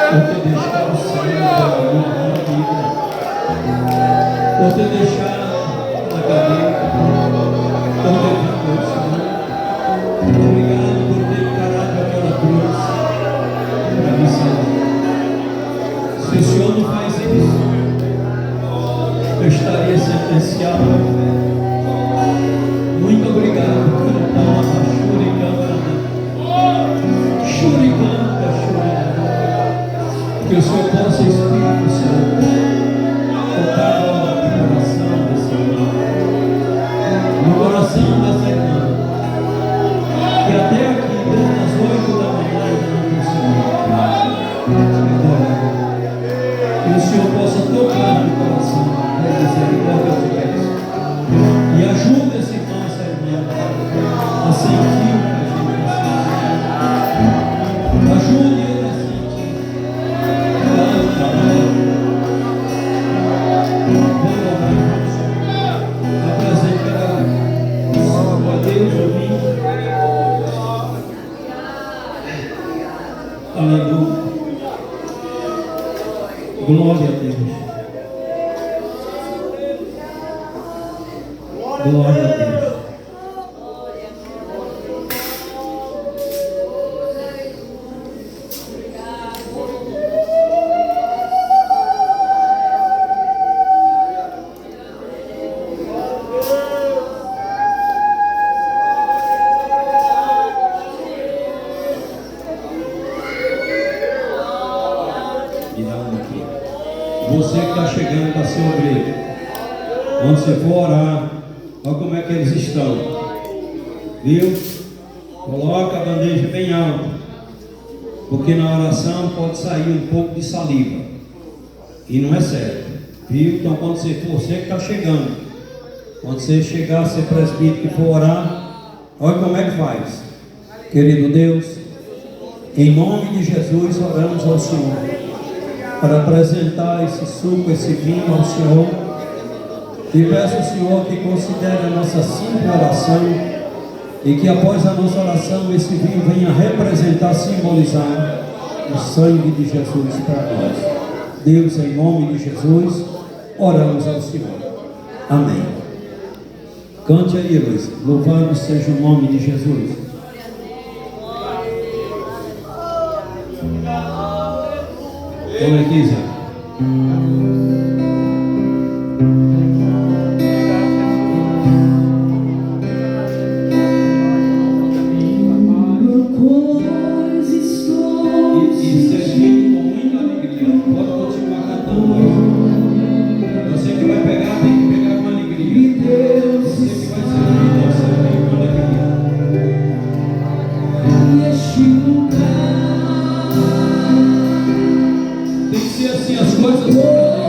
por ter deixado o Senhor para minha vida, por ter deixado na cadeira, por ter vindo ao Senhor. Muito obrigado por ter encarado aquela cruz para me salvar. Se o Senhor não faz isso, eu estaria sentenciado. Muito obrigado por cantar churicanta, que o Senhor possa, Espírito Santo, tocar agora no coração desse irmão, no coração dessa irmã, que até aqui, desde as 8 da manhã, não conseguiu. Que o Senhor possa tocar no coração da misericórdia de Deus e ajude esse irmão, essa irmã a sentir o que a gente precisa. Ajude ele a sentir lá no trabalho. Vamos orar com o Senhor. Apresente a Deus o vinho. Aleluia. Glória a Deus. Glória a Deus. Você que está chegando para ser obreiro, quando você for orar, olha como é que eles estão, viu? Coloca a bandeja bem alta, porque na oração pode sair um pouco de saliva, e não é certo, viu? Então quando você que está chegando, quando você chegar a ser presbítero que for orar, olha como é que faz. Querido Deus, em nome de Jesus oramos ao Senhor para apresentar esse suco, esse vinho ao Senhor, e peço ao Senhor que considere a nossa simples oração e que após a nossa oração esse vinho venha representar, simbolizar o sangue de Jesus para nós. Deus, em nome de Jesus, oramos ao Senhor. Amém. Cante aí, Luiz. Louvado seja o nome de Jesus. Olha aqui, Zé. E servindo com muita alegria. Pode continuar cantando hoje. Você que vai pegar, tem que pegar com alegria. Você que vai servir com alegria. Tem que ser assim as coisas.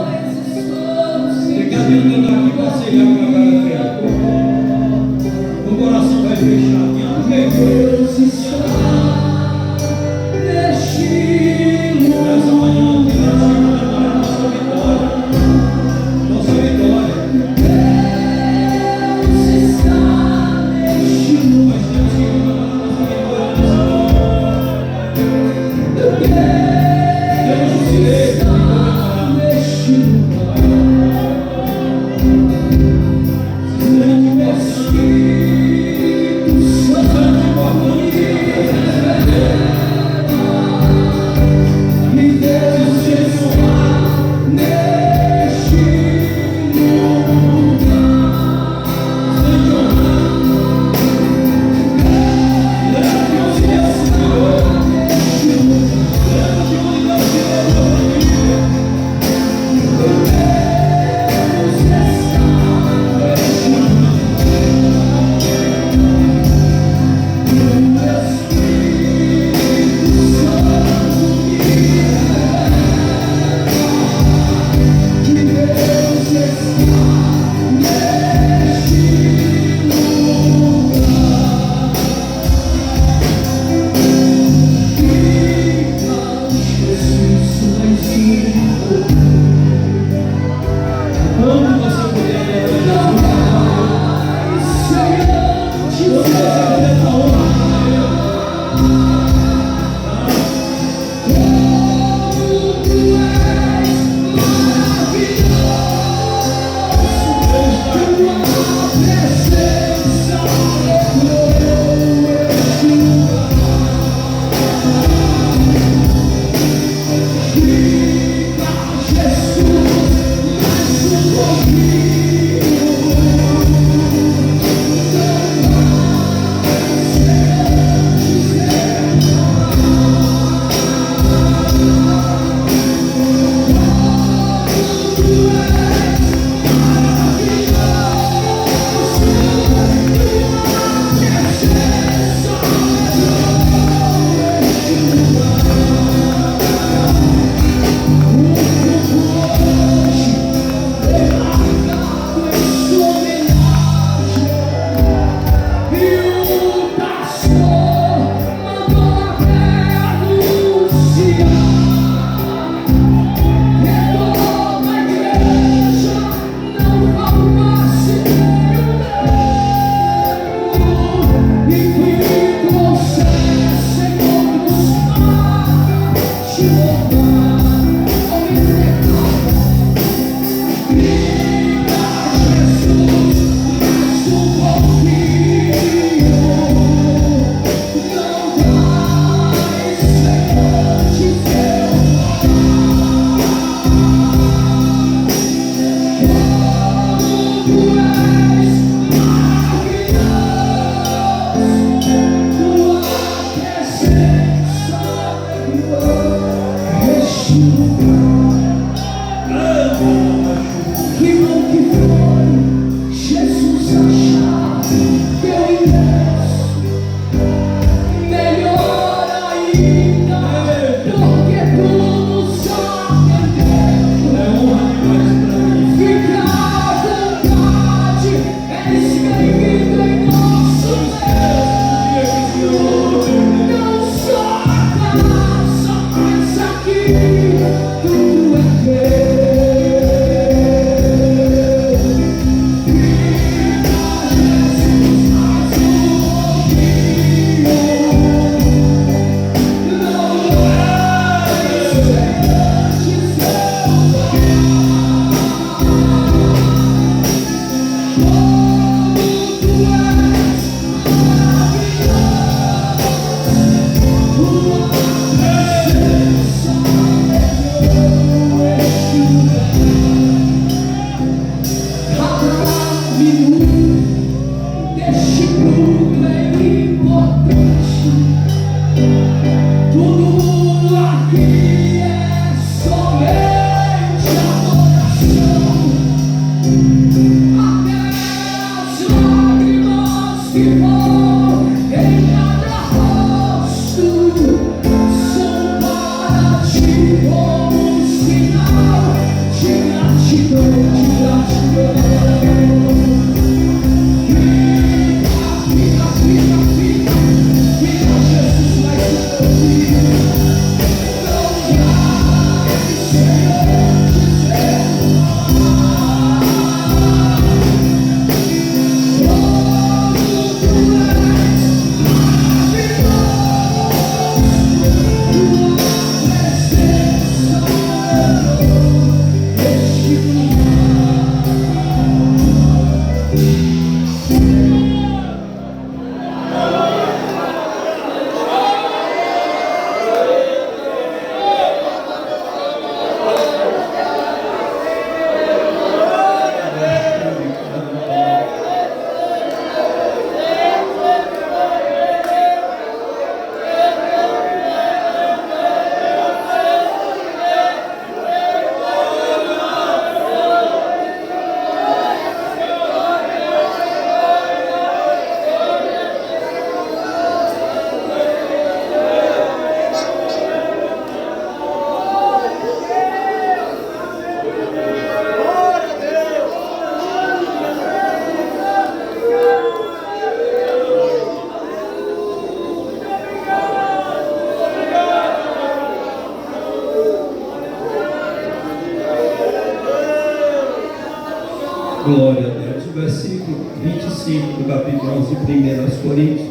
Glória a Deus. O versículo 25 5 do capítulo 11 de 1 Coríntios,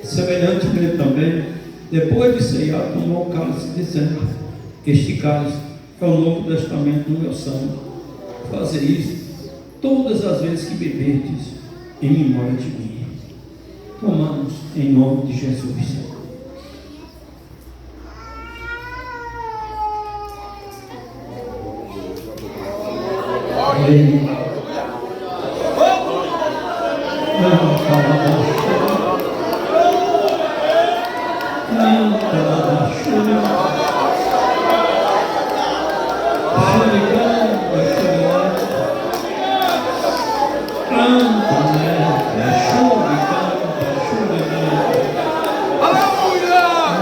semelhantemente também, depois de ceiar, tomou o cálice, dizendo: este cálice é o novo testamento no meu sangue. Fazer isso todas as vezes que beberdes, em memória de mim. Tomamos em nome de Jesus. Amém.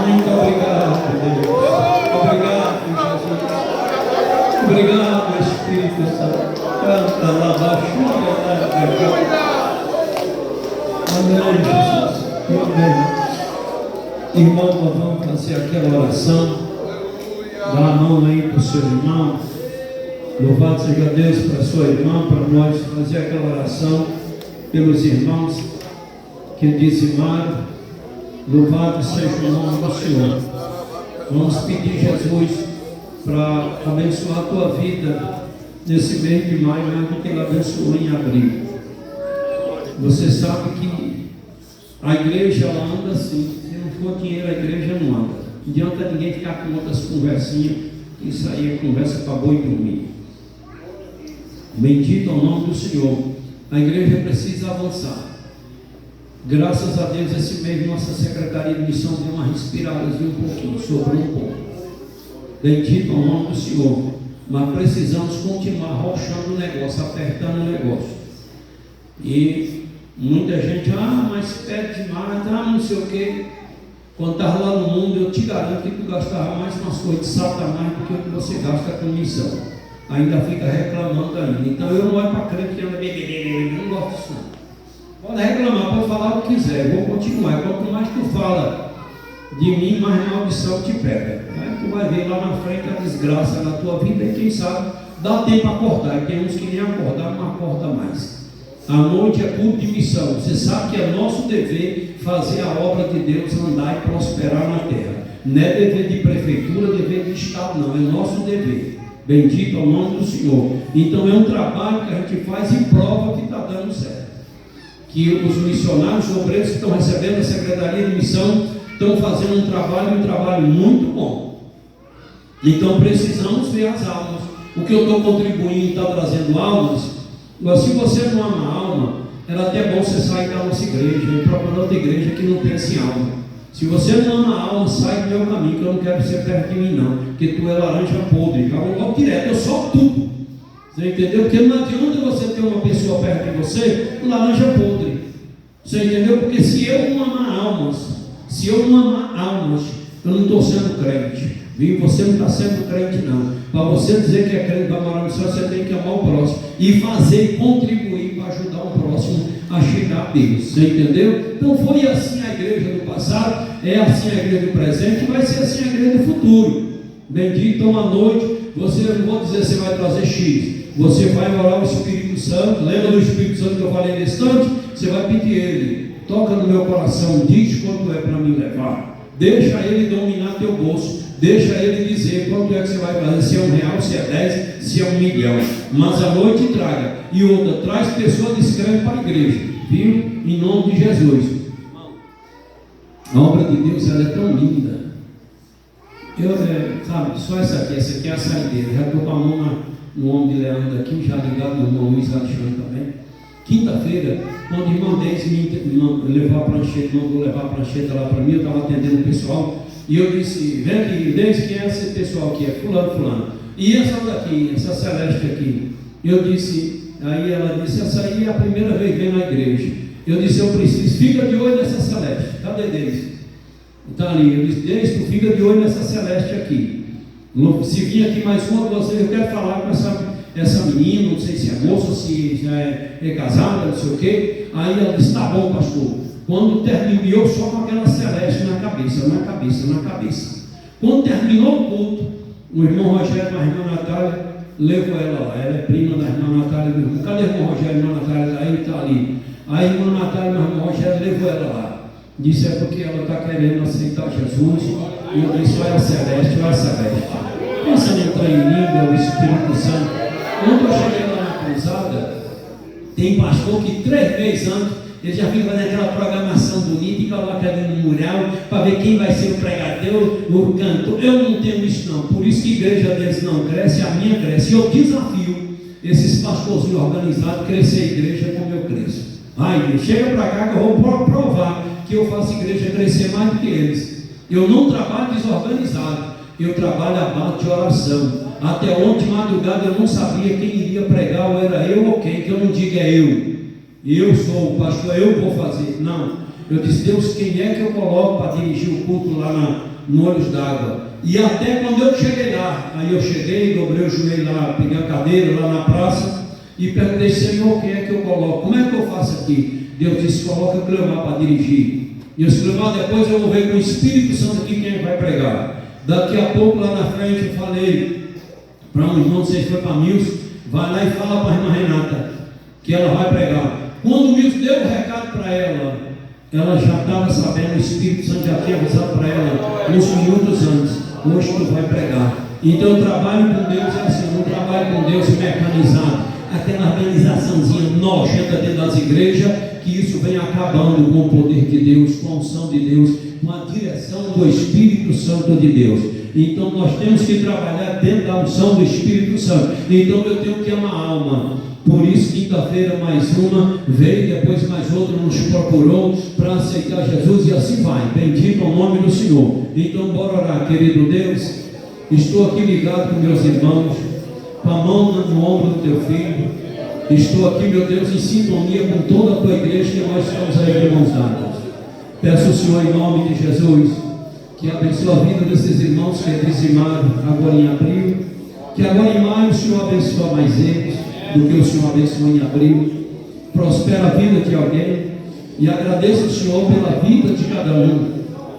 Muito obrigado, Deus. Obrigado, Jesus. Obrigado, Espírito Santo. Canta lá baixo. Amém, Jesus. Amém. Irmão, vamos fazer aquela oração. Dá a mão aí para o seu irmão. Louvado seja Deus para a sua irmã, para nós fazer aquela oração pelos irmãos que dizimaram. Louvado seja o nome do Senhor. Vamos pedir, Jesus, para abençoar a tua vida nesse mês de maio, mais do que ele abençoou em abril. Você sabe que a igreja ela anda assim. Se não for dinheiro, a igreja não anda. Não adianta ninguém ficar com outras conversinhas. Isso aí é conversa para boi dormir. Bendito é o nome do Senhor. A igreja precisa avançar. Graças a Deus, esse mês nossa Secretaria de Missão deu uma respirada um pouquinho, sobrou um pouco. Bendito é o nome do Senhor. Mas precisamos continuar rochando o negócio, apertando o negócio. E muita gente, mas pede demais, não sei o quê. Quando estava lá no mundo, eu te garanto que tu gastava mais com as coisas de Satanás do que o que você gasta com missão. Ainda fica reclamando ainda. Então eu não olho para crente que anda bebê, não gosto disso não. Pode reclamar, pode falar o que quiser, eu vou continuar. Quanto mais tu fala de mim, mais maldição te pega. Aí tu vai ver lá na frente a desgraça na tua vida e quem sabe dá tempo a acordar. E tem uns que nem acordar, não acorda mais. A noite é culto de missão. Você sabe que é nosso dever fazer a obra de Deus andar e prosperar na terra. Não é dever de prefeitura, dever de Estado, não. É nosso dever. Bendito é o nome do Senhor. Então é um trabalho que a gente faz e prova que está dando certo. Que os missionários, os obreiros que estão recebendo a Secretaria de Missão estão fazendo um trabalho muito bom. Então precisamos ver as almas. O que eu estou contribuindo está trazendo almas. Mas se você não ama a alma, era até bom você sair da nossa igreja e procurar outra igreja que não pense alma. Se você não ama a alma, sai do meu caminho, que eu não quero ser perto de mim não, porque tu é laranja podre. Eu vou direto, eu sou tudo. Você entendeu? Porque não adianta você ter uma pessoa perto de você, laranja podre. Você entendeu? Porque se eu não amar almas, eu não estou sendo crente. Viu? Você não está sendo crente não. Para você dizer que é crente, vai morar no céu, você tem que amar o próximo e fazer e contribuir para ajudar o próximo a chegar a Deus. Você entendeu? Então foi assim a igreja do passado, é assim a igreja do presente e vai ser assim a igreja do futuro. Bendito. Então à noite, você não vou dizer que você vai trazer X. Você vai orar o Espírito Santo. Lembra do Espírito Santo que eu falei nesse instante? Você vai pedir ele: toca no meu coração, diz quanto é para me levar. Deixa ele dominar teu bolso. Deixa ele dizer quanto é que você vai fazer. Se é R$1, se é 10, se é 1 milhão. Mas à noite traga. E outra, traz pessoa discreta para a igreja. Viu? Em nome de Jesus. A obra de Deus ela é tão linda. Sabe, só essa aqui é a saideira. Já estou com a mão no ombro de Leandro aqui, já ligado no irmão Luiz Alexandre também. Quinta-feira, quando o irmão Deise me levou a prancheta, mandou levar a prancheta lá para mim, eu estava atendendo o pessoal, e eu disse: vem aqui, Deise, quem é esse pessoal aqui? É fulano. E essa daqui, essa Celeste aqui? Eu disse, aí ela disse: essa aí é a primeira vez que vem na igreja. Eu disse: eu preciso, fica de olho nessa Celeste. Cadê Deise? Está ali. Eu disse: Deise, tu fica de olho nessa Celeste aqui. Se vir aqui mais uma ou duas vezes, eu quero falar com essa menina, não sei se é moça, se já é casada, não sei o quê. Aí ela disse: tá bom, pastor. Quando terminou, eu só com aquela Celeste na cabeça. Quando terminou o culto, o irmão Rogério e a irmã Natália levou ela lá. Ela é prima da irmã Natália. Cadê o irmão Rogério e a irmã Natália? Aí está ali. Aí a irmã Natália e a irmã Rogério levou ela lá. Disse, é porque ela está querendo aceitar Jesus. E eu disse, olha Celeste, olha Celeste. Pensa no trem lindo, o Espírito Santo. Quando eu cheguei lá na cruzada, tem pastor que 3 meses antes, ele já fica fazendo aquela programação bonita e coloca ali no mural para ver quem vai ser o pregador, o cantor. Eu não tenho isso não, por isso que a igreja deles não cresce, a minha cresce. E eu desafio esses pastorzinhos organizados a crescer a igreja como eu cresço. Ai, chega para cá que eu vou provar que eu faço a igreja crescer mais do que eles. Eu não trabalho desorganizado, eu trabalho à base de oração. Até ontem de madrugada eu não sabia quem iria pregar, ou era eu ou quem, que eu não diga é eu sou o pastor, eu vou fazer. Não, eu disse, Deus, quem é que eu coloco para dirigir o culto lá no Olhos d'Água? E até quando eu cheguei lá, aí eu cheguei, dobrei o joelho lá, peguei a cadeira lá na praça e perguntei, Senhor, quem é que eu coloco? Como é que eu faço aqui? Deus disse, coloca o Cleomar para dirigir. E o Cleomar, depois eu vou ver com o Espírito Santo aqui quem vai pregar. Daqui a pouco lá na frente eu falei para um irmão, vocês foi para Milson, vai lá e fala para a irmã Renata que ela vai pregar. Quando o Milson deu o recado para ela, ela já estava sabendo, o Espírito Santo já tinha avisado para ela uns minutos antes, hoje tu vai pregar. Então eu trabalho com Deus assim, eu não trabalho com Deus mecanizado, aquela organizaçãozinha nojenta dentro das igrejas, que isso vem acabando com o poder de Deus, com a unção de Deus, com a direção do Espírito Santo de Deus. Então nós temos que trabalhar dentro da unção do Espírito Santo. Então eu tenho que amar a alma. Por isso, quinta-feira mais uma veio, depois mais outra nos procurou para aceitar Jesus e assim vai. Bendito o nome do Senhor. Então bora orar, querido Deus. Estou aqui ligado com meus irmãos, com a mão no ombro do teu filho. Estou aqui, meu Deus, em sintonia com toda a tua igreja, que nós estamos aí de mãos dadas. Peço ao Senhor, em nome de Jesus, que abençoe a vida desses irmãos que dizimaram agora em abril, que agora em maio o Senhor abençoe mais eles do que o Senhor abençoou em abril. Prospera a vida de alguém e agradeço ao Senhor pela vida de cada um,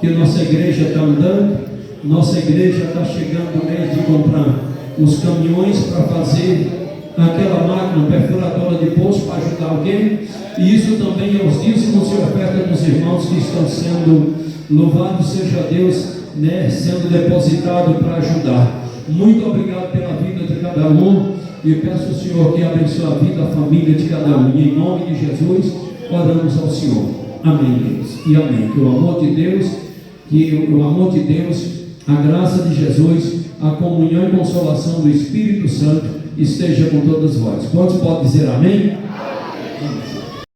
que nossa igreja está andando, nossa igreja está chegando no mês de comprar os caminhões para fazer aquela máquina perfuradora de poço para ajudar alguém, e isso também é os dízimos e oferta dos irmãos que estão sendo, louvado seja Deus, sendo depositado para ajudar. Muito obrigado pela vida de cada um, e peço ao Senhor que abençoe a vida, a família de cada um, e em nome de Jesus oramos ao Senhor. Amém, Deus, e amém. Que o amor de Deus, a graça de Jesus, a comunhão e consolação do Espírito Santo esteja com todos vós. Quantos podem dizer amém? Amém.